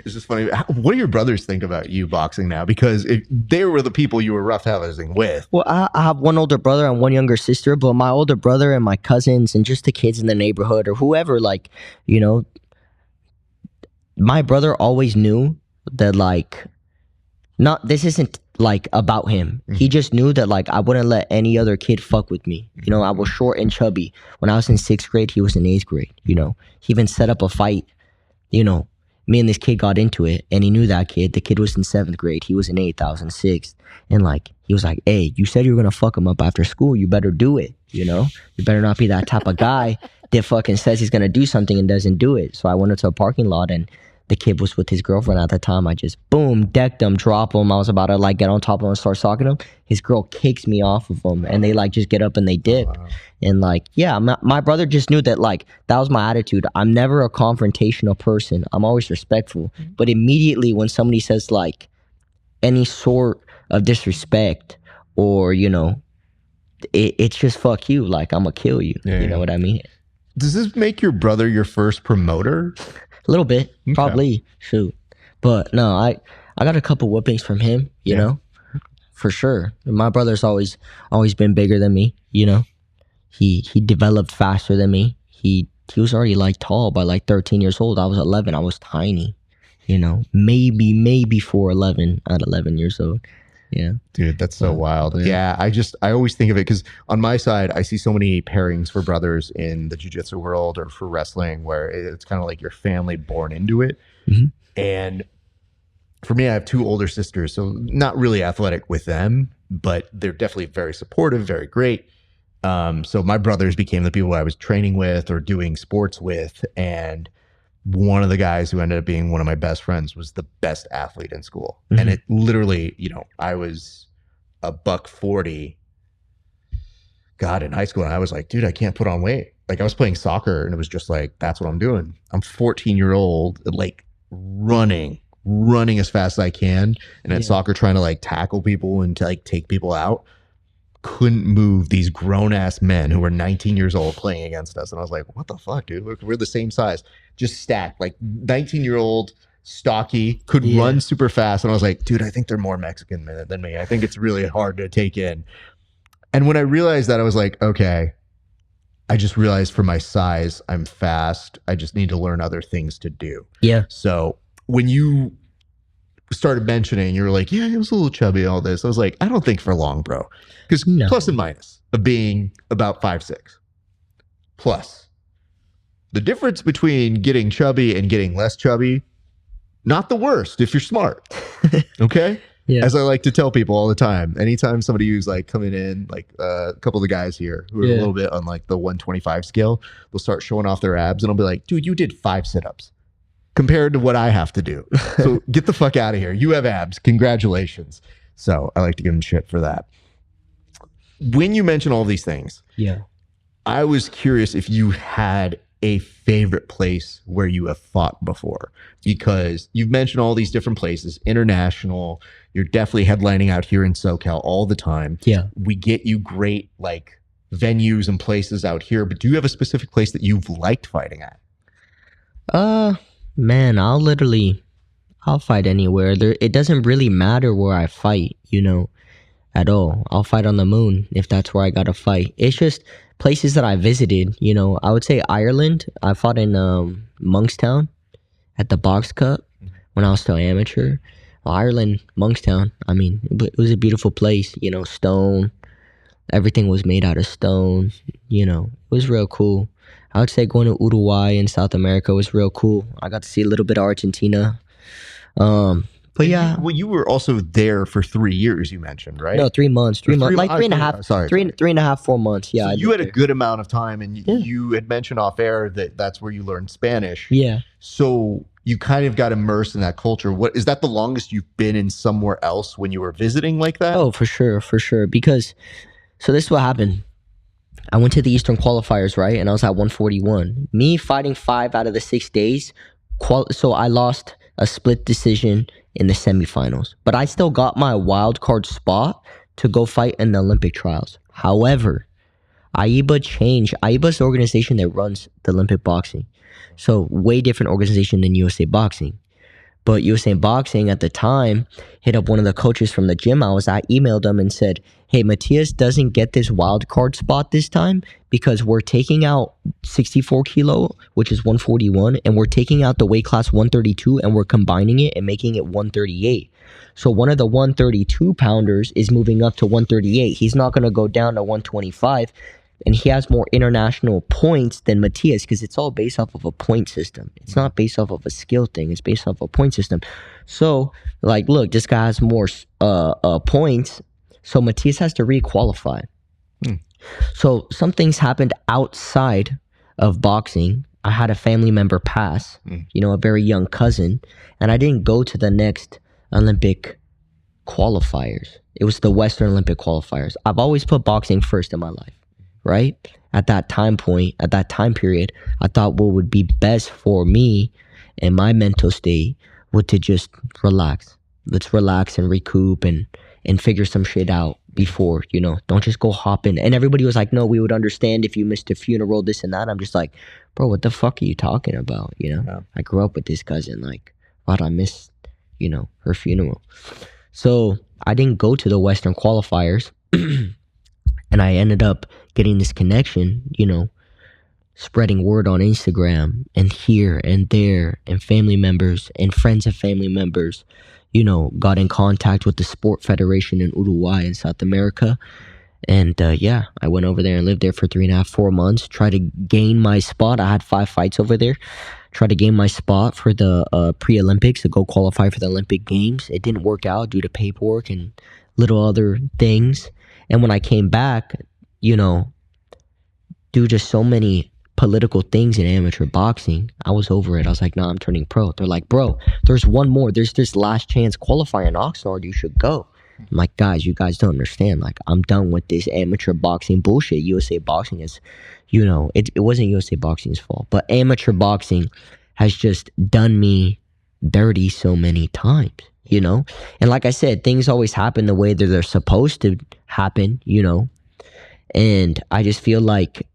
It's just funny. What do your brothers think about you boxing now? Because they were the people you were roughhousing with.
Well, I have one older brother and one younger sister, but my older brother and my cousins and just the kids in the neighborhood or whoever, like, you know, my brother always knew that, like, this isn't like about him. He just knew that like I wouldn't let any other kid fuck with me. You know, I was short and chubby. When I was in 6th grade, he was in 8th grade, you know. He even set up a fight, you know. Me and this kid got into it, and he knew that kid. The kid was in 7th grade. He was in 8th. I was in 6th. And like, he was like, hey, you said you were gonna fuck him up after school. You better do it. You know, you better not be that type of guy that fucking says he's gonna do something and doesn't do it. So I went into a parking lot, and the kid was with his girlfriend at the time. I just boom, decked him, drop him. I was about to like get on top of him and start stalking him. His girl kicks me off of him, and they like just get up and they dip.
Wow.
And like, yeah, my brother just knew that like that was my attitude. I'm never a confrontational person. I'm always respectful. But immediately when somebody says like any sort of disrespect, or you know, it's just fuck you. Like I'm gonna kill you.
Yeah,
you know what I mean?
Does this make your brother your first promoter?
A little bit, probably. Shoot, but no, I got a couple whoopings from him. You know, for sure. My brother's always been bigger than me. You know, he developed faster than me. He was already like tall by like 13 years old. I was 11. I was tiny. You know, maybe 4'11" at 11 years old. Yeah.
Dude, that's so wild. Yeah, I always think of it because on my side, I see so many pairings for brothers in the jiu-jitsu world or for wrestling where it's kind of like your family born into it. And for me, I have two older sisters, so not really athletic with them, but they're definitely very supportive, very great. So my brothers became the people I was training with or doing sports with. And one of the guys who ended up being one of my best friends was the best athlete in school. And it literally, you know, I was a $140, God, in high school. And I was like, dude, I can't put on weight. Like I was playing soccer and it was just like, that's what I'm doing. I'm 14-year-old, like running as fast as I can. And at soccer, trying to like tackle people and to like take people out. Couldn't move these grown ass men who were 19 years old playing against us. And I was like, what the fuck, dude? Look, we're the same size, just stacked. Like 19-year-old, stocky, could run super fast. And I was like, dude, I think they're more Mexican than me. I think it's really hard to take in. And when I realized that, I was like, okay, I just realized for my size, I'm fast. I just need to learn other things to do.
Yeah.
So when you started mentioning, you were like, yeah, he was a little chubby, all this. I was like, I don't think for long, bro. Because plus and minus of being about 5'6". Plus, the difference between getting chubby and getting less chubby, not the worst if you're smart. Okay?
Yeah.
As I like to tell people all the time, anytime somebody who's like coming in, like a couple of the guys here who are a little bit on like the 125 scale, they'll start showing off their abs and I'll be like, dude, you did 5 sit-ups compared to what I have to do. So get the fuck out of here. You have abs. Congratulations. So I like to give them shit for that. When you mention all these things, I was curious if you had a favorite place where you have fought before, because you've mentioned all these different places, international, you're definitely headlining out here in SoCal all the time.
Yeah.
We get you great like venues and places out here, but do you have a specific place that you've liked fighting at?
Man, I'll fight anywhere. It doesn't really matter where I fight, you know, at all. I'll fight on the moon if that's where I gotta fight. It's just places that I visited, you know. I would say Ireland. I fought in Monkstown at the Box Cup when I was still amateur. Well, Ireland, Monkstown, I mean, it was a beautiful place, you know, stone. Everything was made out of stone, you know. It was real cool. I would say going to Uruguay in South America was real cool. I got to see a little bit of Argentina. But yeah.
You were also there for 3 years, you mentioned, right?
No, 3 months. 3 months. Like 3.5.
Sorry.
3.5, 4 months. Yeah.
So you had a good amount of time, and you had mentioned off air that that's where you learned Spanish.
Yeah.
So you kind of got immersed in that culture. What is that the longest you've been in somewhere else when you were visiting like that?
Oh, for sure. Because, so this is what happened. I went to the Eastern qualifiers, right? And I was at 141. Me fighting 5 out of the 6 days. So I lost a split decision in the semifinals, but I still got my wild card spot to go fight in the Olympic trials. However, AIBA's the organization that runs the Olympic boxing. So way different organization than USA Boxing. But USA Boxing at the time hit up one of the coaches from the gym I was at, emailed them and said, hey, Mathias doesn't get this wild card spot this time because we're taking out 64 kilo, which is 141, and we're taking out the weight class 132 and we're combining it and making it 138. So one of the 132 pounders is moving up to 138. He's not going to go down to 125. And he has more international points than Mathias because it's all based off of a point system. It's not based off of a skill thing. It's based off a point system. So, like, look, this guy has more points. So Mathias has to re-qualify. So some things happened outside of boxing. I had a family member pass, a very young cousin, and I didn't go to the next Olympic qualifiers. It was the Western Olympic qualifiers. I've always put boxing first in my life, right? At that time period, I thought what would be best for me and my mental state would to just relax. Let's relax and recoup and figure some shit out before, don't just go hopping. And everybody was like, no, we would understand if you missed a funeral, this and that. I'm just like, bro, what the fuck are you talking about?
Yeah.
I grew up with this cousin. Like, why'd I miss, her funeral? So I didn't go to the Western qualifiers. And I ended up getting this connection, spreading word on Instagram and here and there, and family members and friends of family members, got in contact with the sport federation in Uruguay in South America. And I went over there and lived there for 3.5, 4 months, tried to gain my spot. I had 5 fights over there. Tried to gain my spot for the pre-Olympics to go qualify for the Olympic Games. It didn't work out due to paperwork and little other things. And when I came back, due to so many political things in amateur boxing, I was over it. I was like, nah, I'm turning pro. They're like, bro, there's one more. There's this last chance qualifying in Oxnard. You should go. I'm like, guys, you guys don't understand. Like, I'm done with this amateur boxing bullshit. USA Boxing is, it wasn't USA Boxing's fault, but amateur boxing has just done me dirty so many times, And like I said, things always happen the way that they're supposed to happen, And I just feel like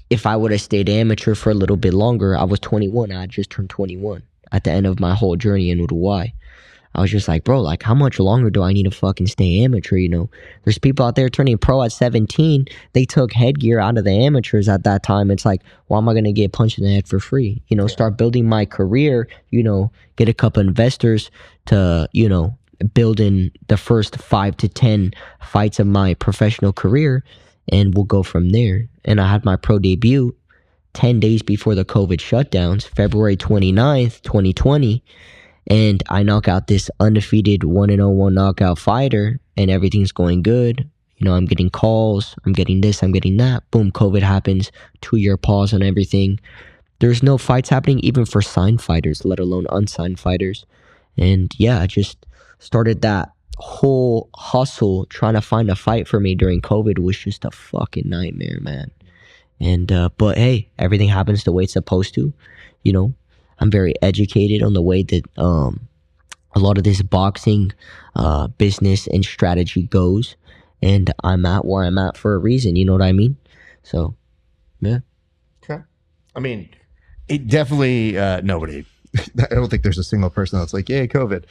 if I would have stayed amateur for a little bit longer, I was 21. I had just turned 21 at the end of my whole journey in Uruguay. I was just like, bro, like, how much longer do I need to fucking stay amateur, There's people out there turning pro at 17. They took headgear out of the amateurs at that time. It's like, why am I going to get punched in the head for free? Start building my career, get a couple investors to, build in the first 5 to 10 fights of my professional career, and we'll go from there. And I had my pro debut 10 days before the COVID shutdowns, February 29th, 2020. And I knock out this undefeated 1-0-1 knockout fighter, and everything's going good. I'm getting calls, I'm getting this, I'm getting that. Boom, COVID happens, 2-year pause on everything. There's no fights happening even for signed fighters, let alone unsigned fighters. And I just started that whole hustle trying to find a fight for me during COVID was just a fucking nightmare, man. And, but hey, everything happens the way it's supposed to, I'm very educated on the way that a lot of this boxing business and strategy goes, and I'm at where I'm at for a reason. You know what I mean? So, yeah.
Okay. I mean, it definitely nobody. I don't think there's a single person that's like, yay, COVID.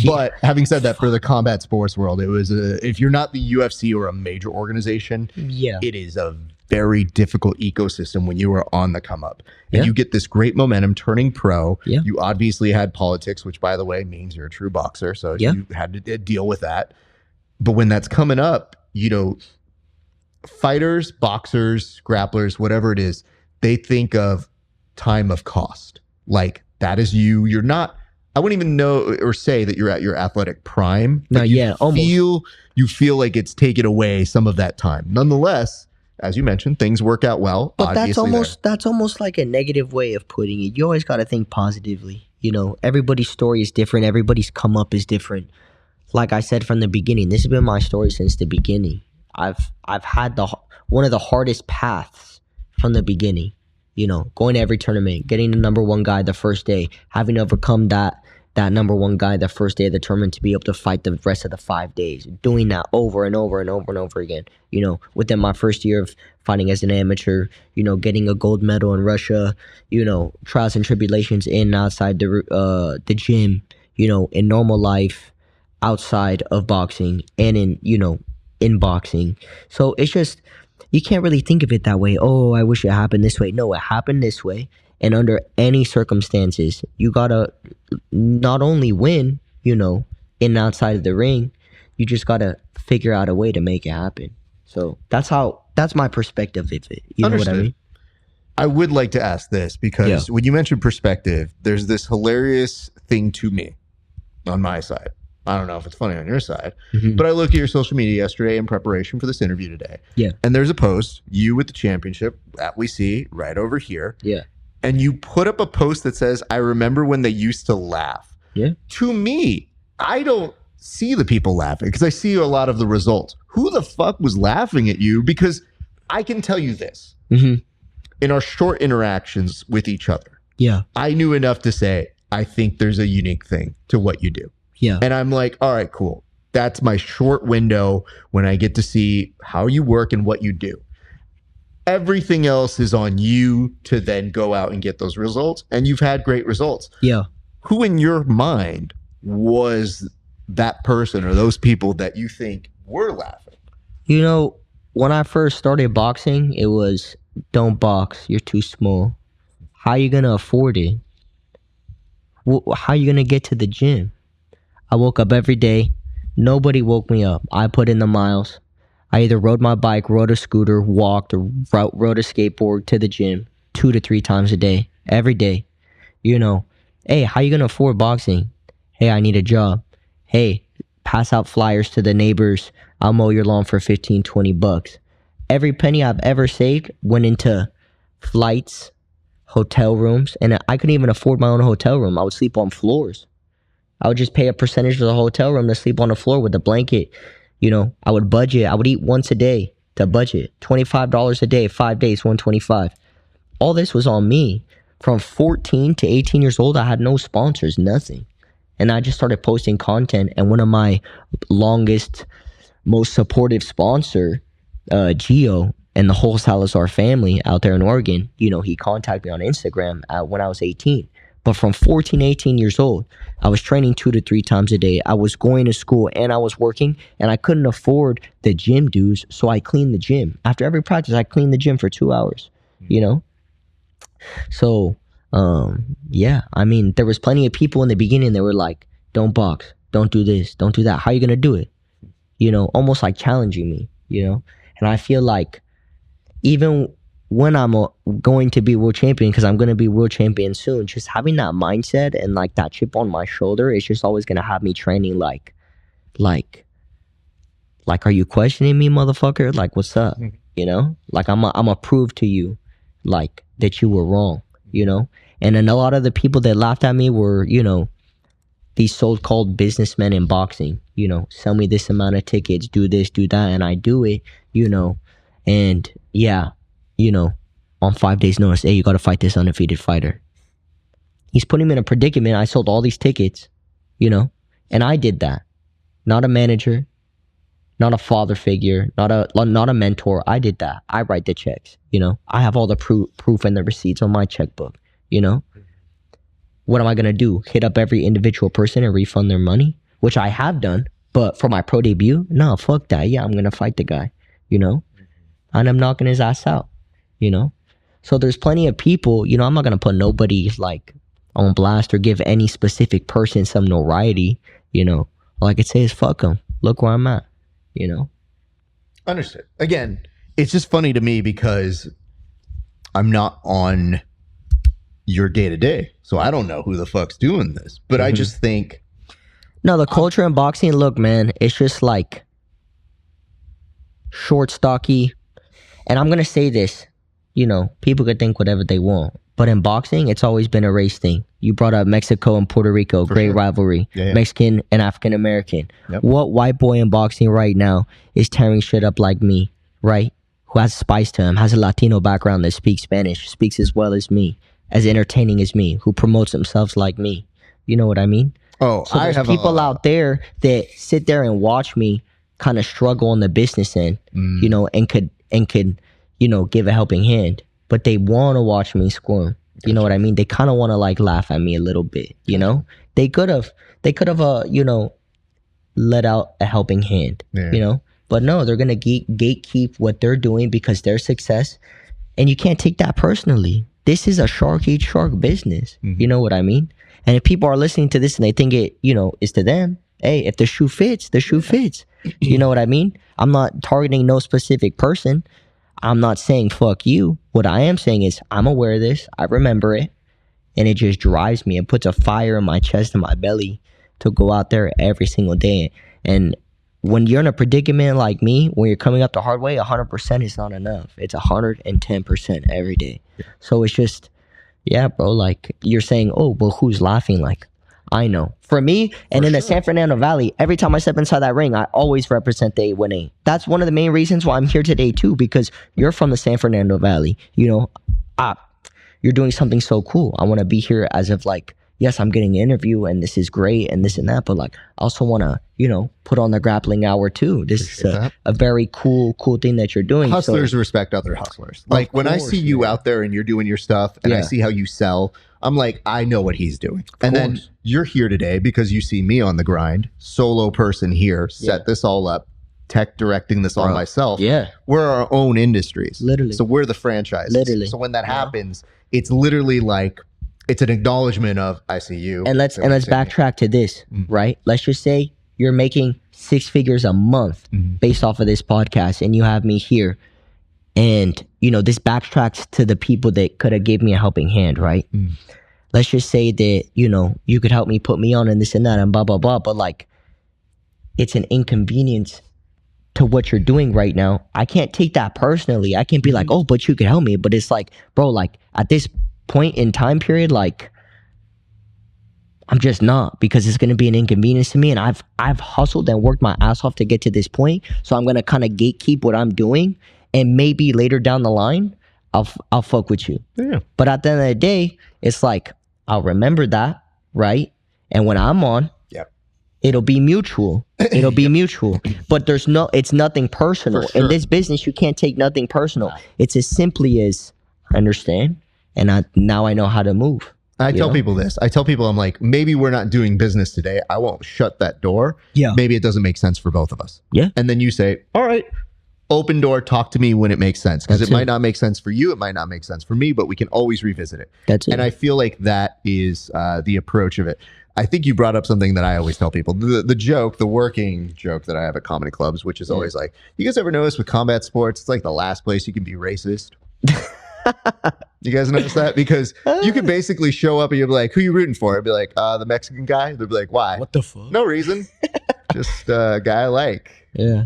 But having said that, for the combat sports world, it was if you're not the UFC or a major organization, it is a very difficult ecosystem when you are on the come up. And you get this great momentum turning pro. You obviously had politics, which, by the way, means you're a true boxer. So you had to deal with that. But when that's coming up, fighters, boxers, grapplers, whatever it is, they think of time of cost. Like, that is you're not, I wouldn't even know or say that you're at your athletic prime.
Not yet, almost.
You feel like it's taken away some of that time. Nonetheless, as you mentioned, things work out well.
But that's almost like a negative way of putting it. You always got to think positively. Everybody's story is different. Everybody's come up is different. Like I said from the beginning, this has been my story since the beginning. I've had one of the hardest paths from the beginning. Going to every tournament, getting the number one guy the first day, having to overcome that number one guy the first day of the tournament to be able to fight the rest of the 5 days, doing that over and over and over and over again. Within my first year of fighting as an amateur, getting a gold medal in Russia, trials and tribulations in and outside the gym, in normal life, outside of boxing, and in boxing. So it's just, you can't really think of it that way. Oh, I wish it happened this way. No, it happened this way. And under any circumstances, you gotta not only win, in and outside of the ring, you just gotta figure out a way to make it happen. So that's my perspective of it. You know what I mean?
I would like to ask this because when you mentioned perspective, there's this hilarious thing to me on my side. I don't know if it's funny on your side,
Mhm.
but I looked at your social media yesterday in preparation for this interview today.
Yeah.
And there's a post, you with the championship that we see right over here.
Yeah.
And you put up a post that says, I remember when they used to laugh.
Yeah.
To me, I don't see the people laughing because I see a lot of the results. Who the fuck was laughing at you? Because I can tell you this.
Mhm.
In our short interactions with each other,
Yeah.
I knew enough to say, I think there's a unique thing to what you do.
Yeah.
And I'm like, all right, cool. That's my short window when I get to see how you work and what you do. Everything else is on you to then go out and get those results. And you've had great results.
Yeah.
Who in your mind was that person or those people that you think were laughing?
You know, when I first started boxing, it was, don't box. You're too small. How you going to afford it? How you going to get to the gym? I woke up every day. Nobody woke me up. I put in the miles. I either rode my bike, rode a scooter, walked, or rode a skateboard to the gym 2 to 3 times a day, every day. You know, hey, how you going to afford boxing? Hey, I need a job. Hey, pass out flyers to the neighbors. I'll mow your lawn for 15, 20 bucks. Every penny I've ever saved went into flights, hotel rooms, and I couldn't even afford my own hotel room. I would sleep on floors. I would just pay a percentage of the hotel room to sleep on the floor with a blanket. You know, I would budget. I would eat once a day to budget. $25 a day, 5 days, $125. All this was on me. From 14 to 18 years old, I had no sponsors, nothing. And I just started posting content. And one of my longest, most supportive sponsor, Gio, and the whole Salazar family out there in Oregon, you know, he contacted me on Instagram when I was 18. But from 14, 18 years old, I was training 2 to 3 times a day. I was going to school and I was working, and I couldn't afford the gym dues, so I cleaned the gym. After every practice, I cleaned the gym for 2 hours, you know? So, yeah, I mean, there was plenty of people in the beginning that were like, don't box, don't do this, don't do that. How are you going to do it? You know, almost like challenging me, you know? And I feel like even when I'm going to be world champion, because I'm going to be world champion soon, just having that mindset and like that chip on my shoulder is just always going to have me training like, are you questioning me, motherfucker? Like, what's up? You know, like I'm a prove to you, like, that you were wrong, you know? And then a lot of the people that laughed at me were, you know, these so-called businessmen in boxing, you know, sell me this amount of tickets, do this, do that, and I do it, you know, and yeah, you know, on 5 days notice, hey, you got to fight this undefeated fighter. He's putting me in a predicament. I sold all these tickets, you know, and I did that. Not a manager, not a father figure, not a mentor. I did that. I write the checks, you know. I have all the proof and the receipts on my checkbook, you know. What am I going to do? Hit up every individual person and refund their money? Which I have done, but for my pro debut, no, fuck that. Yeah, I'm going to fight the guy, you know, and I'm knocking his ass out, you know. So there's plenty of people, you know, I'm not going to put nobody like on blast or give any specific person some notoriety, you know. All I could say is fuck them. Look where I'm at, you know.
Understood. Again, it's just funny to me because I'm not on your day to day, so I don't know who the fuck's doing this. But I just think,
no, the culture in boxing, look, man, it's just like short, stocky. And I'm gonna say this, you know, people could think whatever they want, but in boxing, it's always been a race thing. You brought up Mexico and Puerto Rico, great rivalry. Yeah. Mexican and African American. Yep. What white boy in boxing right now is tearing shit up like me, right? Who has spice to him, has a Latino background that speaks Spanish, speaks as well as me, as entertaining as me, who promotes themselves like me. You know what I mean?
Oh,
so there's people out there that sit there and watch me kind of struggle on the business end, you know, and could, you know, give a helping hand, but they want to watch me squirm. You know what I mean? They kind of want to like laugh at me a little bit, you know? They could have, you know, let out a helping hand, you know? But no, they're going to gatekeep what they're doing because their success, and you can't take that personally. This is a shark eat shark business. You know what I mean? And if people are listening to this and they think it, you know, is to them, hey, if the shoe fits, the shoe fits. You know what I mean? I'm not targeting no specific person. I'm not saying fuck you. What I am saying is I'm aware of this. I remember it. And it just drives me. It puts a fire in my chest and my belly. to go out there every single day. And when you're in a predicament like me, when you're coming up the hard way, 100% is not enough. It's 110% every day. So it's just, yeah, bro, like you're saying, oh, but who's laughing? Like, I know. For me, and in the San Fernando Valley, every time I step inside that ring, I always represent the 818. That's one of the main reasons why I'm here today too, because you're from the San Fernando Valley. You know, you're doing something so cool. I want to be here as of like, yes, I'm getting an interview and this is great and this and that, but like I also want to, you know, put on the grappling hour too. This is a very cool thing that you're doing.
Hustlers respect other hustlers. Like when I see you out there and you're doing your stuff and I see how you sell, I'm like, I know what he's doing. And then you're here today because you see me on the grind, solo person here, set this all up, tech directing this all myself. Yeah. We're our own industries.
Literally.
So we're the franchise.
Literally.
So when that happens, it's literally like, it's an acknowledgement of, I see you.
And let's backtrack to this, right? Let's just say you're making 6 figures a month based off of this podcast and you have me here. And, you know, this backtracks to the people that could have gave me a helping hand, right? Let's just say that, you know, you could help me put me on and this and that and blah, blah, blah. But like, it's an inconvenience to what you're doing right now. I can't take that personally. I can't be like, oh, but you could help me. But it's like, bro, like at this point in time period, like I'm just not, because it's going to be an inconvenience to me. And I've hustled and worked my ass off to get to this point. So I'm going to kind of gatekeep what I'm doing. And maybe later down the line, I'll fuck with you. Yeah. But at the end of the day, it's like, I'll remember that, right? And when I'm on, it'll be mutual. It'll be mutual. But it's nothing personal. Sure. In this business, you can't take nothing personal. It's as simply as, I understand, and now I know how to move.
I tell people this. I tell people, I'm like, maybe we're not doing business today. I won't shut that door. Yeah. Maybe it doesn't make sense for both of us. Yeah. And then you say, all right, open door, talk to me when it makes sense. Because it might not make sense for you. It might not make sense for me, but we can always revisit it. That's it. And I feel like that is the approach of it. I think you brought up something that I always tell people. The working joke that I have at comedy clubs, which is always like, you guys ever notice with combat sports, it's like the last place you can be racist? You guys notice that? Because you can basically show up and you'll be like, who you rooting for? I'd be like, the Mexican guy. They'd be like, why?
What the fuck?
No reason. Just a guy I like.
Yeah.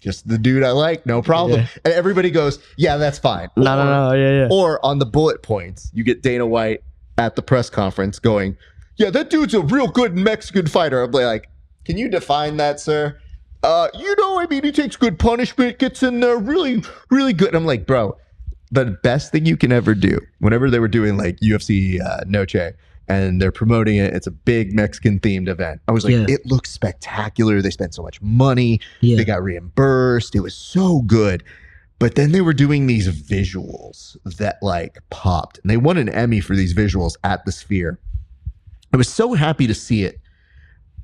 Just the dude I like, no problem. Yeah. And everybody goes, yeah, that's fine.
No, yeah.
Or on the bullet points, you get Dana White at the press conference going, yeah, that dude's a real good Mexican fighter. I'm like, can you define that, sir? You know, I mean, he takes good punishment, gets in there really, really good. And I'm like, bro, the best thing you can ever do, whenever they were doing like UFC Noche and they're promoting it, it's a big Mexican themed event. I was like, it looks spectacular. They spent so much money. They got reimbursed. It was so good. But then they were doing these visuals that like popped. And they won an Emmy for these visuals at the Sphere. I was so happy to see it.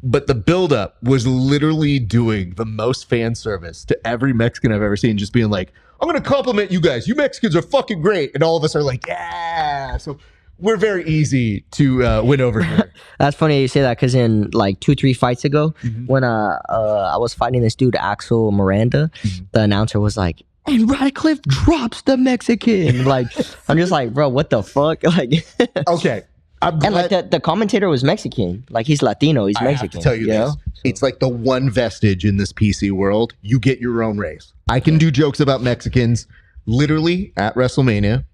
But the buildup was literally doing the most fan service to every Mexican I've ever seen, just being like, I'm going to compliment you guys. You Mexicans are fucking great. And all of us are like, yeah. So we're very easy to win over here.
That's funny you say that, because in like 2-3 fights ago, when I was fighting this dude, Axel Miranda, the announcer was like, and Radcliffe drops the Mexican. Like, I'm just like, bro, what the fuck? Like,
okay.
And like the commentator was Mexican. Like, he's Latino. He's Mexican.
I have to tell you this. So. It's like the one vestige in this PC world. You get your own race. I can do jokes about Mexicans. Literally, at WrestleMania,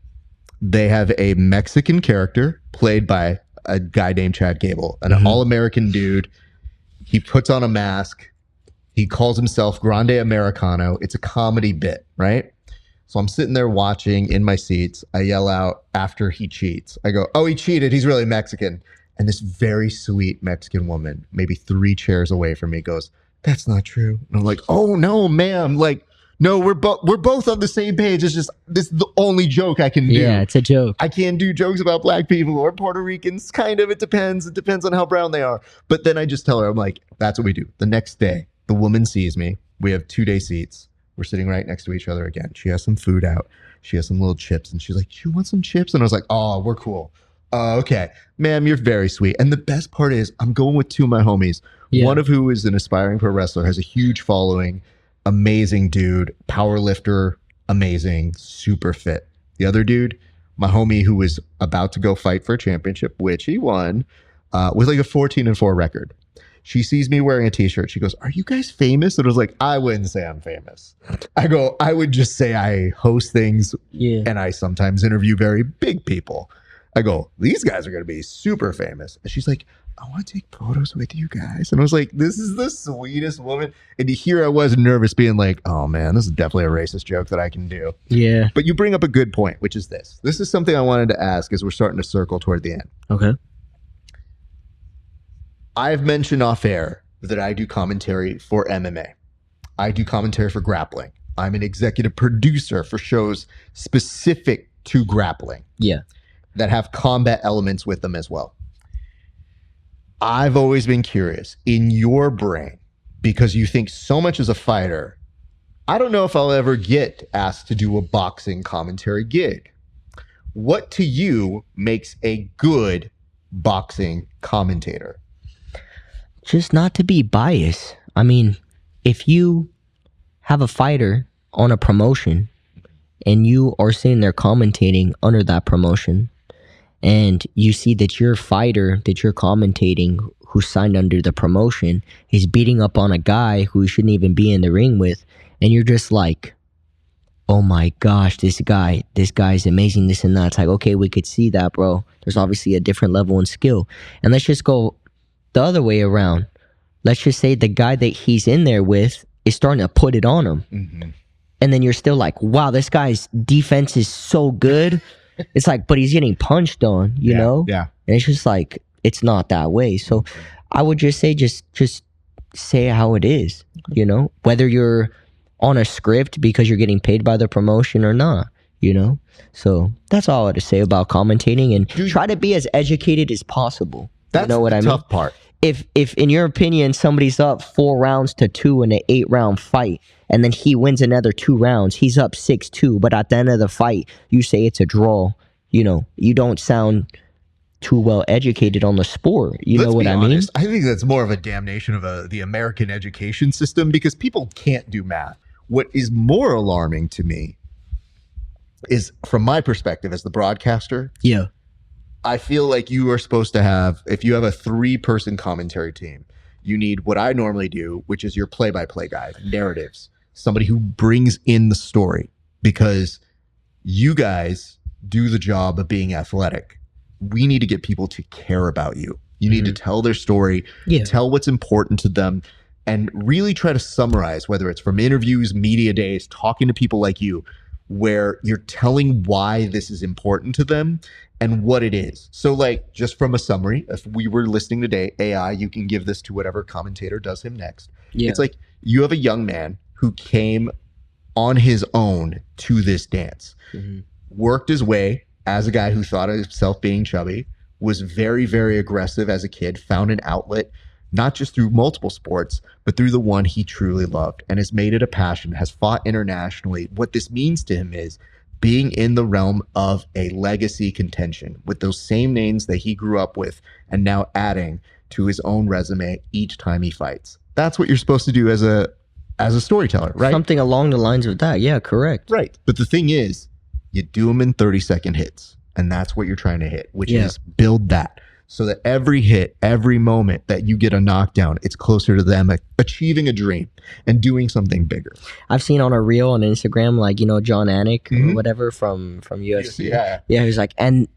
they have a Mexican character played by a guy named Chad Gable, an all-American dude. He puts on a mask. He calls himself Grande Americano. It's a comedy bit, right? So I'm sitting there watching in my seats. I yell out after he cheats. I go, oh, he cheated. He's really Mexican. And this very sweet Mexican woman, maybe 3 chairs away from me, goes, that's not true. And I'm like, oh, no, ma'am. Like, no, we're both on the same page. It's just, this is the only joke I can do.
Yeah, it's a joke.
I can't do jokes about black people or Puerto Ricans. Kind of. It depends. It depends on how brown they are. But then I just tell her, I'm like, that's what we do. The next day, the woman sees me. We have 2-day seats. We're sitting right next to each other again. She has some food out. She has some little chips. And she's like, do you want some chips? And I was like, oh, we're cool. Okay. Ma'am, you're very sweet. And the best part is I'm going with 2 of my homies. Yeah. One of who is an aspiring pro wrestler, has a huge following, amazing dude, power lifter, amazing, super fit. The other dude, my homie who was about to go fight for a championship, which he won, with like a 14-4 record. She sees me wearing a t-shirt. She goes, "Are you guys famous?" And I was like, "I wouldn't say I'm famous." I go, "I would just say I host things and I sometimes interview very big people." I go, "These guys are going to be super famous." And she's like, "I want to take photos with you guys." And I was like, this is the sweetest woman. And here I was nervous being like, oh man, this is definitely a racist joke that I can do.
Yeah.
But you bring up a good point, which is this. This is something I wanted to ask as we're starting to circle toward the end.
Okay.
I've mentioned off air that I do commentary for MMA. I do commentary for grappling. I'm an executive producer for shows specific to grappling.
Yeah.
That have combat elements with them as well. I've always been curious in your brain, because you think so much as a fighter. I don't know if I'll ever get asked to do a boxing commentary gig. What to you makes a good boxing commentator?
Just not to be biased. I mean, if you have a fighter on a promotion and you are sitting there commentating under that promotion, and you see that your fighter that you're commentating who signed under the promotion is beating up on a guy who shouldn't even be in the ring with, and you're just like, oh my gosh, this guy's amazing, this and that. It's like, okay, we could see that, bro. There's obviously a different level in skill. And let's just go the other way around. Let's just say the guy that he's in there with is starting to put it on him. Mm-hmm. And then you're still like, wow, this guy's defense is so good. It's like, but he's getting punched on, you know?
Yeah.
And it's just like, it's not that way. So I would just say, just say how it is, you know? Whether you're on a script because you're getting paid by the promotion or not, you know? So that's all I had to say about commentating, and try to be as educated as possible.
That's, you know, what I mean? Tough part.
If in your opinion somebody's up 4-2 in an 8-round fight, and then he wins another 2 rounds, he's up 6-2, but at the end of the fight you say it's a draw, you know, you don't sound too well educated on the sport. Let's know what I mean?
I think that's more of a damnation of the American education system, because people can't do math. What is more alarming to me is, from my perspective as the broadcaster, I feel like you are supposed to have, if you have a 3-person commentary team, you need what I normally do, which is your play-by-play guy, narratives, somebody who brings in the story, because you guys do the job of being athletic. We need to get people to care about you. You need to tell their story, tell what's important to them, and really try to summarize, whether it's from interviews, media days, talking to people like you, where you're telling why this is important to them and what it is. So like, just from a summary, if we were listening today, AI, you can give this to whatever commentator does him next. It's like, you have a young man who came on his own to this dance, worked his way as a guy who thought of himself being chubby, was very, very aggressive as a kid, found an outlet, not just through multiple sports, but through the one he truly loved, and has made it a passion, has fought internationally. What this means to him is being in the realm of a legacy contention with those same names that he grew up with, and now adding to his own resume each time he fights. That's what you're supposed to do as a storyteller, right?
Something along the lines of that. Yeah, correct.
Right. But the thing is, you do them in 30-second hits, and that's what you're trying to hit, which is build that. So that every hit, every moment that you get a knockdown, it's closer to them achieving a dream and doing something bigger.
I've seen on a reel on Instagram, like, you know, John Anik or whatever from UFC. Yeah, he's like, and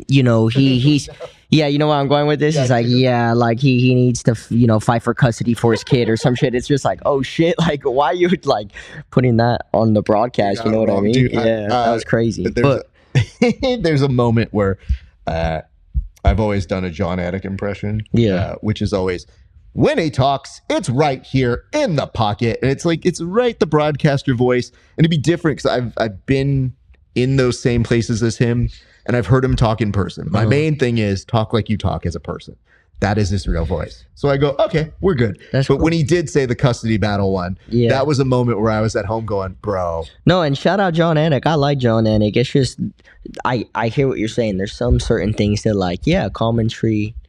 you know, he's yeah, you know where I'm going with this? He's like, yeah, like he needs to, you know, fight for custody for his kid or some shit. It's just like, oh shit, like, why are you like putting that on the broadcast? You know what I mean? Dude, that was crazy.
There's a moment where I've always done a John Anik impression, which is always, when he talks, it's right here in the pocket. And it's like, it's right, the broadcaster voice. And it'd be different because I've been in those same places as him, and I've heard him talk in person. My main thing is talk like you talk as a person. That is his real voice. So I go, okay, we're good. But cool. When he did say the custody battle one, that was a moment where I was at home going, bro.
No, and shout out John Anik. I like John Anik. It's just, I hear what you're saying. There's some certain things that, like,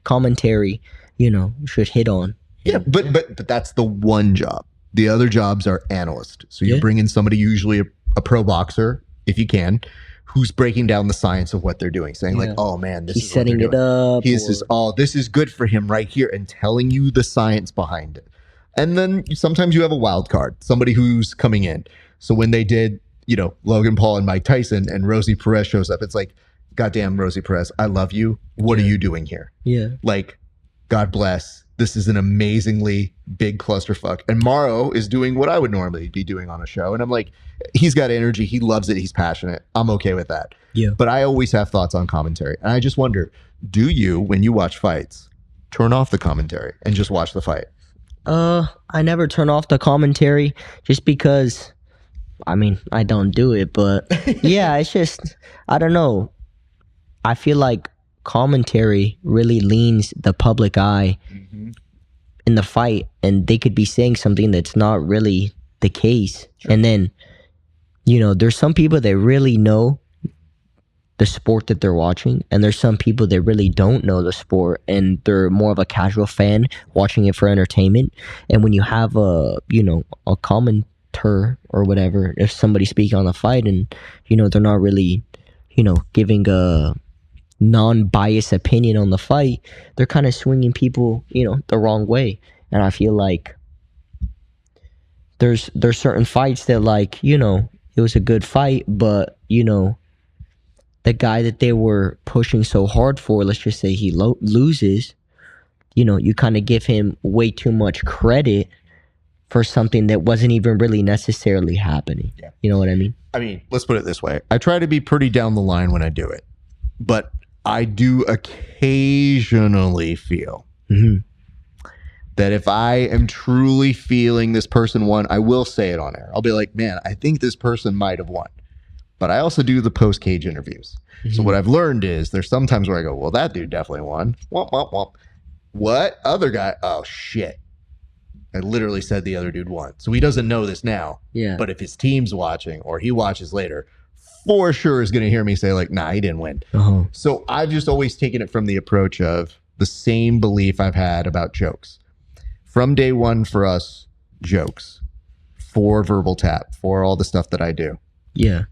commentary, you know, should hit on.
Yeah, but that's the one job. The other jobs are analyst. So you bring in somebody, usually a pro boxer, if you can, who's breaking down the science of what they're doing, saying like,
Yeah.
oh man, this
He's
is what
setting
they're
it
doing.
up.
This is this is good for him right here, and telling you the science behind it. And then sometimes you have a wild card, somebody who's coming in. So when they did, Logan Paul and Mike Tyson, and Rosie Perez shows up, it's like, goddamn, Rosie Perez, I love you. What are you doing here?
Yeah.
Like, God bless. This is an amazingly big clusterfuck. And Morrow is doing what I would normally be doing on a show. And I'm like, he's got energy. He loves it. He's passionate. I'm okay with that.
Yeah.
But I always have thoughts on commentary. And I just wonder, do you, when you watch fights, turn off the commentary and just watch the fight?
I never turn off the commentary just because, I don't do it, but yeah, it's just, I don't know. I feel like commentary really leans the public eye in the fight, and they could be saying something that's not really the case. Sure. And then, there's some people that really know the sport that they're watching, and there's some people that really don't know the sport, and they're more of a casual fan watching it for entertainment. And when you have a commenter or whatever, if somebody speaking on the fight and they're not really giving a non-biased opinion on the fight, they're kind of swinging people the wrong way. And I feel like there's certain fights that, like, it was a good fight, but the guy that they were pushing so hard for, let's just say he loses, you kind of give him way too much credit for something that wasn't even really necessarily happening. Yeah. You know what I mean?
Let's put it this way. I try to be pretty down the line when I do it, but I do occasionally feel that if I am truly feeling this person won, I will say it on air. I'll be like, man, I think this person might have won. But I also do the post-cage interviews. So what I've learned is there's some times where I go, well, that dude definitely won. Womp, womp, womp. What? Other guy? Oh, shit. I literally said the other dude won. So he doesn't know this now.
Yeah.
But if his team's watching or he watches later, for sure is going to hear me say like, nah, he didn't win. Uh-huh. So I've just always taken it from the approach of the same belief I've had about jokes. From day one for us, jokes. For verbal tap. For all the stuff that I do.
Yeah.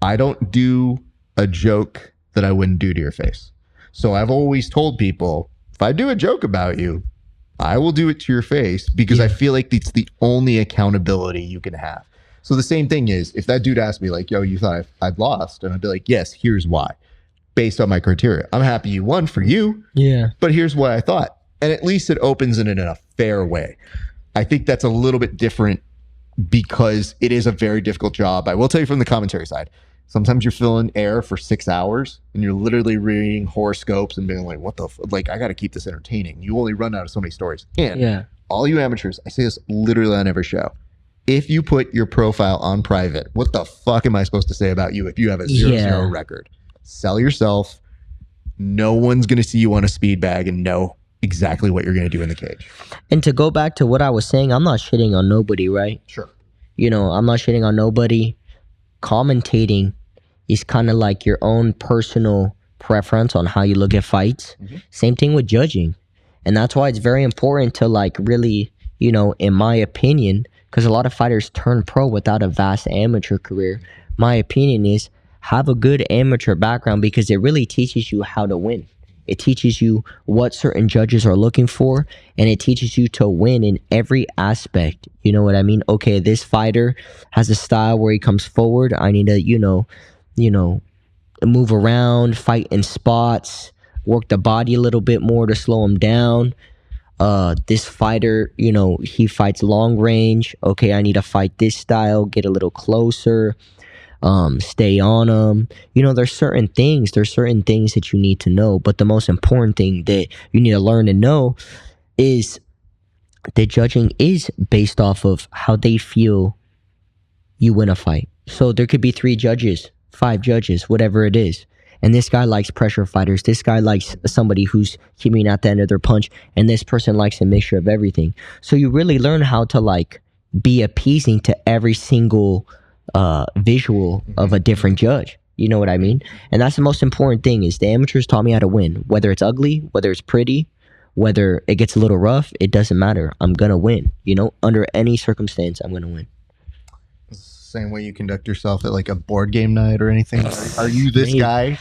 I don't do a joke that I wouldn't do to your face. So I've always told people, if I do a joke about you, I will do it to your face because I feel like it's the only accountability you can have. So the same thing is, if that dude asked me like, yo, you thought I'd lost? And I'd be like, yes, here's why. Based on my criteria. I'm happy you won for you. Yeah. But here's what I thought. And at least it opens it in a fair way. I think that's a little bit different because it is a very difficult job. I will tell you from the commentary side, sometimes you're filling air for 6 hours and you're literally reading horoscopes and being like, what the like, I got to keep this entertaining. You only run out of so many stories. And all you amateurs, I say this literally on every show. If you put your profile on private, what the fuck am I supposed to say about you if you have a 0-0 record? Sell yourself. No one's going to see you on a speed bag and know exactly what you're going to do in the cage.
And to go back to what I was saying, I'm not shitting on nobody, right?
Sure.
I'm not shitting on nobody. Commentating is kind of like your own personal preference on how you look at fights. Same thing with judging. And that's why it's very important to like really, in my opinion, because a lot of fighters turn pro without a vast amateur career. My opinion is have a good amateur background because it really teaches you how to win. It teaches you what certain judges are looking for, and it teaches you to win in every aspect. You know what I mean? Okay, this fighter has a style where he comes forward. I need to, move around, fight in spots, work the body a little bit more to slow him down. This fighter, he fights long range. Okay, I need to fight this style, get a little closer. Stay on them. There's certain things that you need to know, but the most important thing that you need to learn and know is that judging is based off of how they feel you win a fight. So there could be 3 judges, 5 judges, whatever it is. And this guy likes pressure fighters. This guy likes somebody who's keeping at the end of their punch. And this person likes a mixture of everything. So you really learn how to like be appeasing to every single visual of a different judge. You know what I mean? And that's the most important thing is the amateurs taught me how to win. Whether it's ugly, whether it's pretty, whether it gets a little rough, it doesn't matter. I'm going to win. Under any circumstance, I'm going to win.
same way you conduct yourself at like a board game night or anything? Are you this guy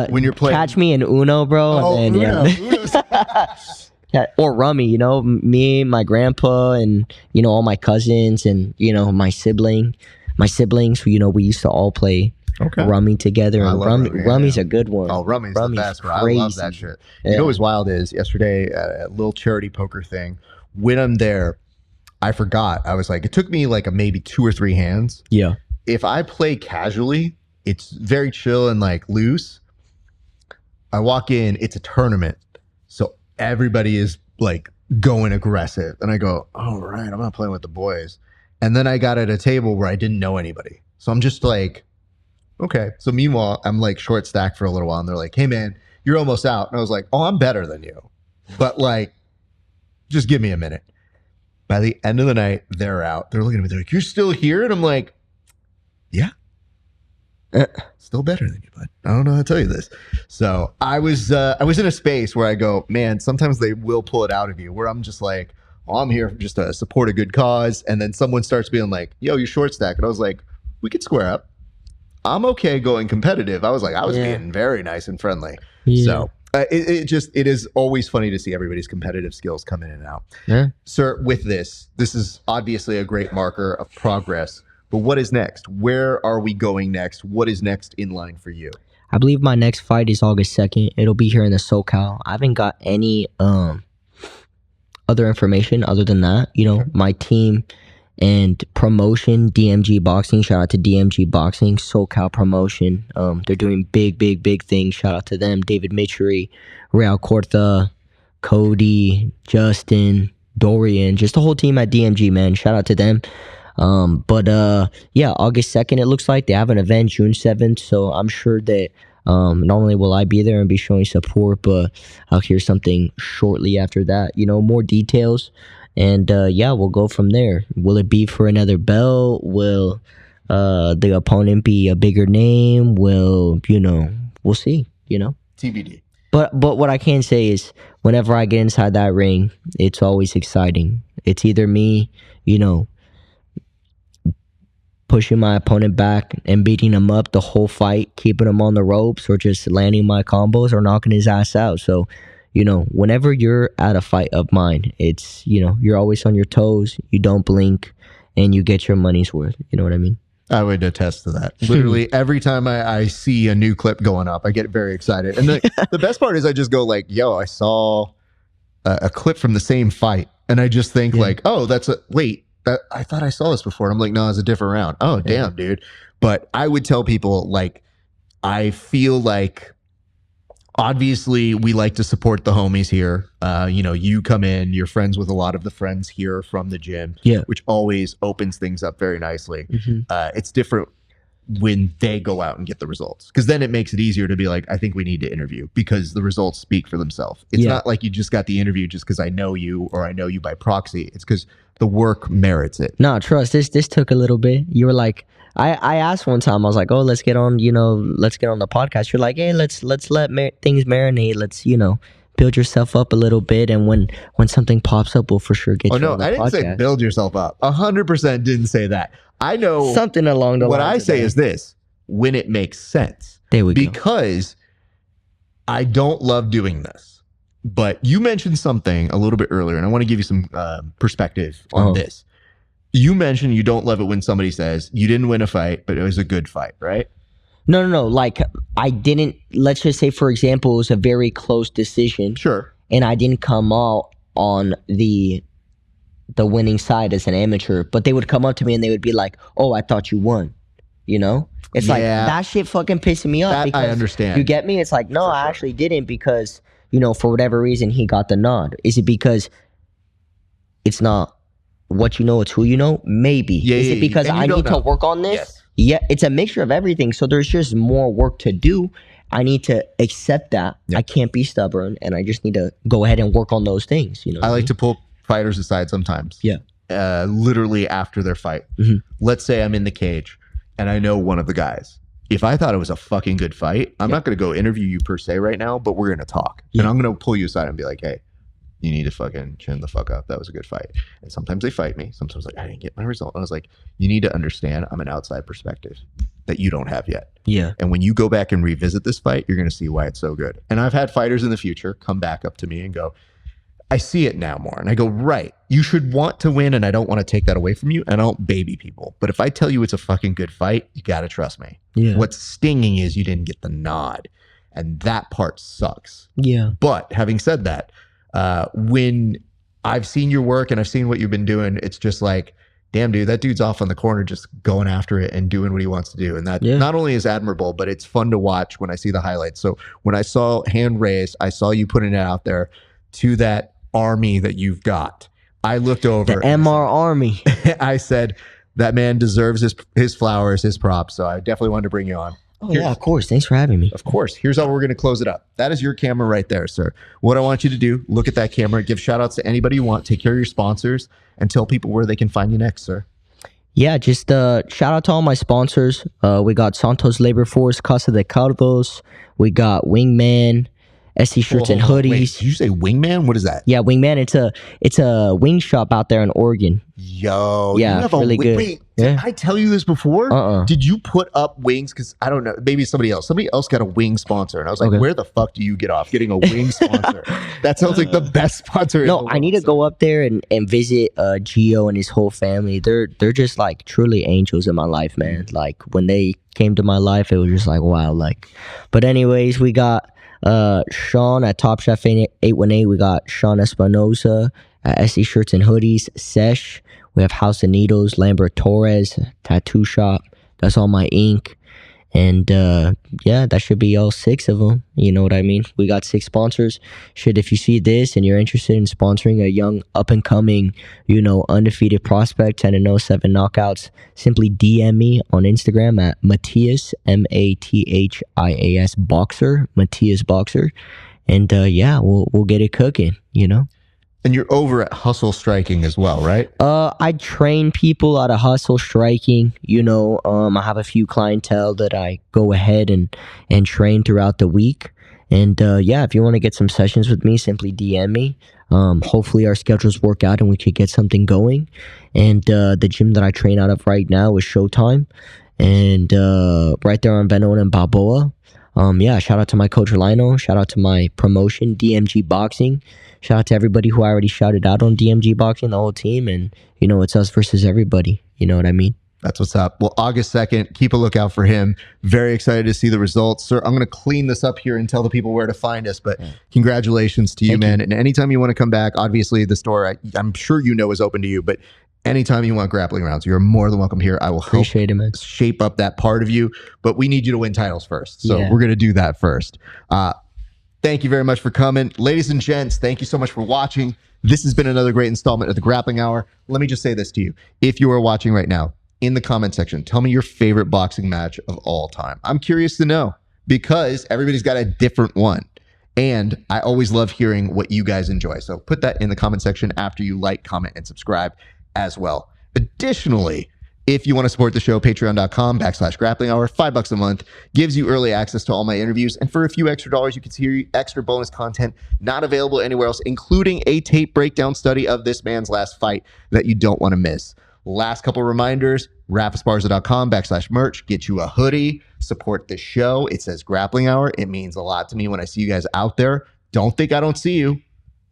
when you're playing?
Catch me in Uno, bro.
Oh,
and then,
Uno's-
or rummy, me, my grandpa, and all my cousins, and my siblings. We used to all play rummy together.
I
And
love
rummy's a good one.
Oh, rummy's the best, bro. I love that shit.
Yeah.
You know what's wild is yesterday at a little charity poker thing, when I'm there, I forgot. I was like, it took me like maybe 2 or 3 hands.
Yeah.
If I play casually, it's very chill and like loose. I walk in, it's a tournament. So everybody is like going aggressive. And I go, all right, I'm not playing with the boys. And then I got at a table where I didn't know anybody. So I'm just like, okay. So meanwhile, I'm like short stacked for a little while. And they're like, hey, man, you're almost out. And I was like, oh, I'm better than you. But like, just give me a minute. By the end of the night, they're out. They're looking at me. They're like, you're still here? And I'm like, yeah. Still better than you, bud. I don't know how to tell you this. So I was in a space where I go, man, sometimes they will pull it out of you, where I'm just like, oh, I'm here just to support a good cause. And then someone starts being like, yo, you short stack. And I was like, we could square up. I'm okay going competitive. I was being very nice and friendly. Yeah. So it is always funny to see everybody's competitive skills come in and out.
Yeah.
Sir, with this is obviously a great marker of progress. But what is next? Where are we going next? What is next in line for you?
I believe my next fight is August 2nd. It'll be here in the SoCal. I haven't got any other information other than that. My team and promotion, DMG Boxing. Shout out to DMG Boxing, SoCal promotion. They're doing big things. Shout out to them. David Mitchery, Real Corta, Cody, Justin, Dorian, just the whole team at DMG, man. Shout out to them. August 2nd, it looks like they have an event June 7th. So I'm sure that not only will I be there and be showing support, but I'll hear something shortly after that, more details. And we'll go from there. Will it be for another belt? Will the opponent be a bigger name? We'll see,
TBD.
But what I can say is whenever I get inside that ring, it's always exciting. It's either me, pushing my opponent back and beating him up the whole fight, keeping him on the ropes, or just landing my combos or knocking his ass out. So, whenever you're at a fight of mine, it's, you're always on your toes, you don't blink, and you get your money's worth. You know what I mean?
I would attest to that. Literally every time I see a new clip going up, I get very excited. And the best part is I just go like, yo, I saw a clip from the same fight. And I just think like, oh, I thought I saw this before. And I'm like, no, it's a different round. Oh, damn, dude. But I would tell people, like, I feel like, obviously, we like to support the homies here. You come in, you're friends with a lot of the friends here from the gym, which always opens things up very nicely. Mm-hmm. It's different when they go out and get the results, because then it makes it easier to be like, I think we need to interview, because the results speak for themselves. It's not like you just got the interview just because I know you or I know you by proxy. It's because the work merits it.
No, trust this took a little bit. You were like, I asked one time, I was like, oh, let's get on the podcast. You're like, hey, let's let things marinate. Let's, build yourself up a little bit. And when something pops up, we'll for sure get you on the podcast.
I didn't say build yourself up. 100% didn't say that. I know
something along the lines.
What I say is this: when it makes sense.
There we go.
Because I don't love doing this. But you mentioned something a little bit earlier, and I want to give you some perspective on this. You mentioned you don't love it when somebody says you didn't win a fight, but it was a good fight, right?
No. Like, I didn't, let's just say, for example, it was a very close decision.
Sure.
And I didn't come out on the winning side as an amateur, but they would come up to me and they would be like, oh, I thought you won. It's like, that shit fucking pissing me off.
That
because
I understand.
You get me? It's like, no, I actually didn't, because, for whatever reason, he got the nod. Is it because it's not what you know, it's who you know? Maybe. Is it because I need to work on this?
Yes.
Yeah, it's a mixture of everything. So there's just more work to do. I need to accept that. Yep. I can't be stubborn, and I just need to go ahead and work on those things.
I like to pull fighters aside sometimes.
Yeah.
Literally after their fight. Mm-hmm. Let's say I'm in the cage and I know one of the guys. If I thought it was a fucking good fight, I'm not going to go interview you per se right now, but we're going to talk. And I'm going to pull you aside and be like, hey, you need to fucking chin the fuck up. That was a good fight. And sometimes they fight me. Sometimes like, I didn't get my result. And I was like, you need to understand I'm an outside perspective that you don't have yet.
Yeah.
And when you go back and revisit this fight, you're going to see why it's so good. And I've had fighters in the future come back up to me and go, I see it now more. And I go, right, you should want to win, and I don't want to take that away from you. And I don't baby people. But if I tell you it's a fucking good fight, you got to trust me.
Yeah.
What's stinging is you didn't get the nod. And that part sucks.
Yeah.
But having said that, when I've seen your work and I've seen what you've been doing, it's just like, damn, dude, that dude's off on the corner just going after it and doing what he wants to do. And that not only is admirable, but it's fun to watch when I see the highlights. So when I saw hand raised, I saw you putting it out there to that army that you've got. I looked over.
The MR Army.
I said, that man deserves his flowers, his props. So I definitely wanted to bring you on.
Oh, yeah, of course. Thanks for having me.
Of course. Here's how we're going to close it up. That is your camera right there, sir. What I want you to do, look at that camera, give shout outs to anybody you want, take care of your sponsors, and tell people where they can find you next, sir.
Yeah, just shout out to all my sponsors. We got Santos Labor Force, Casa de Cardos. We got Wingman, SC shirts and hoodies.
Wait, did you say Wingman? What is that?
Yeah, Wingman. It's a wing shop out there in Oregon.
Yo,
yeah,
you have
really good.
Wait, did I tell you this before? Did you put up wings? Because I don't know, maybe somebody else got a wing sponsor, and I was like, where the fuck do you get off getting a wing sponsor? That sounds like the best sponsor.
No, I need to go up there and visit Gio and his whole family. They're just like truly angels in my life, man. Like when they came to my life, it was just like wow. Like, but anyways, we got Sean at Top Chef 818. We got Sean Espinosa at SC Shirts and Hoodies. Sesh. We have House of Needles, Lambert Torres, Tattoo Shop. That's all my ink. And yeah, that should be all 6 of them. You know what I mean? We got 6 sponsors. Shit, if you see this and you're interested in sponsoring a young up-and-coming, undefeated prospect, 10-0, 7 knockouts, simply DM me on Instagram at Mathias, Mathias Boxer, Mathias Boxer. And yeah, we'll get it cooking,
And you're over at Hustle Striking as well, right?
I train people out of Hustle Striking. I have a few clientele that I go ahead and train throughout the week. And yeah, if you want to get some sessions with me, simply DM me. Hopefully our schedules work out and we could get something going. And the gym that I train out of right now is Showtime. And right there on Venona and Balboa. Yeah, shout out to my coach Lino. Shout out to my promotion, DMG Boxing. Shout out to everybody who I already shouted out on DMG Boxing, the whole team. And, it's us versus everybody. You know what I mean?
That's what's up. Well, August 2nd, keep a lookout for him. Very excited to see the results. Sir, I'm going to clean this up here and tell the people where to find us. But congratulations to you, man. And anytime you want to come back, obviously the store, I'm sure is open to you. But anytime you want grappling rounds, you're more than welcome here. I will help shape up that part of you. But we need you to win titles first. So we're going to do that first. Thank you very much for coming. Ladies and gents, thank you so much for watching. This has been another great installment of the Grappling Hour. Let me just say this to you. If you are watching right now, in the comment section, tell me your favorite boxing match of all time. I'm curious to know because everybody's got a different one. And I always love hearing what you guys enjoy. So put that in the comment section after you like, comment, and subscribe as well. Additionally, if you want to support the show, patreon.com/grappling hour, $5 a month gives you early access to all my interviews. And for a few extra dollars, you can see extra bonus content not available anywhere else, including a tape breakdown study of this man's last fight that you don't want to miss. Last couple reminders, rafesparza.com/merch, get you a hoodie, support the show. It says Grappling Hour. It means a lot to me when I see you guys out there. Don't think I don't see you.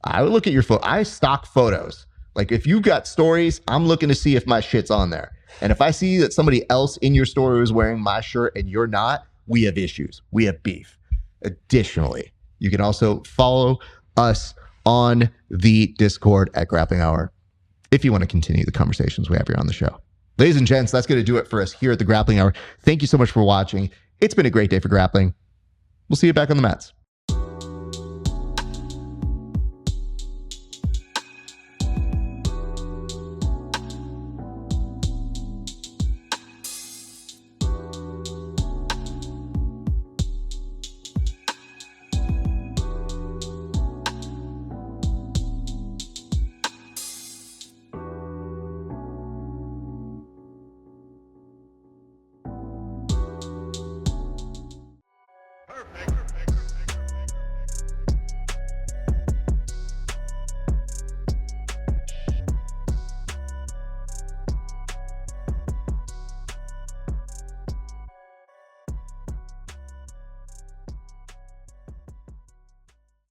I would look at your photo. I stock photos. Like if you've got stories, I'm looking to see if my shit's on there. And if I see that somebody else in your story is wearing my shirt and you're not, we have issues. We have beef. Additionally, you can also follow us on the Discord at Grappling Hour if you want to continue the conversations we have here on the show. Ladies and gents, that's going to do it for us here at the Grappling Hour. Thank you so much for watching. It's been a great day for grappling. We'll see you back on the mats.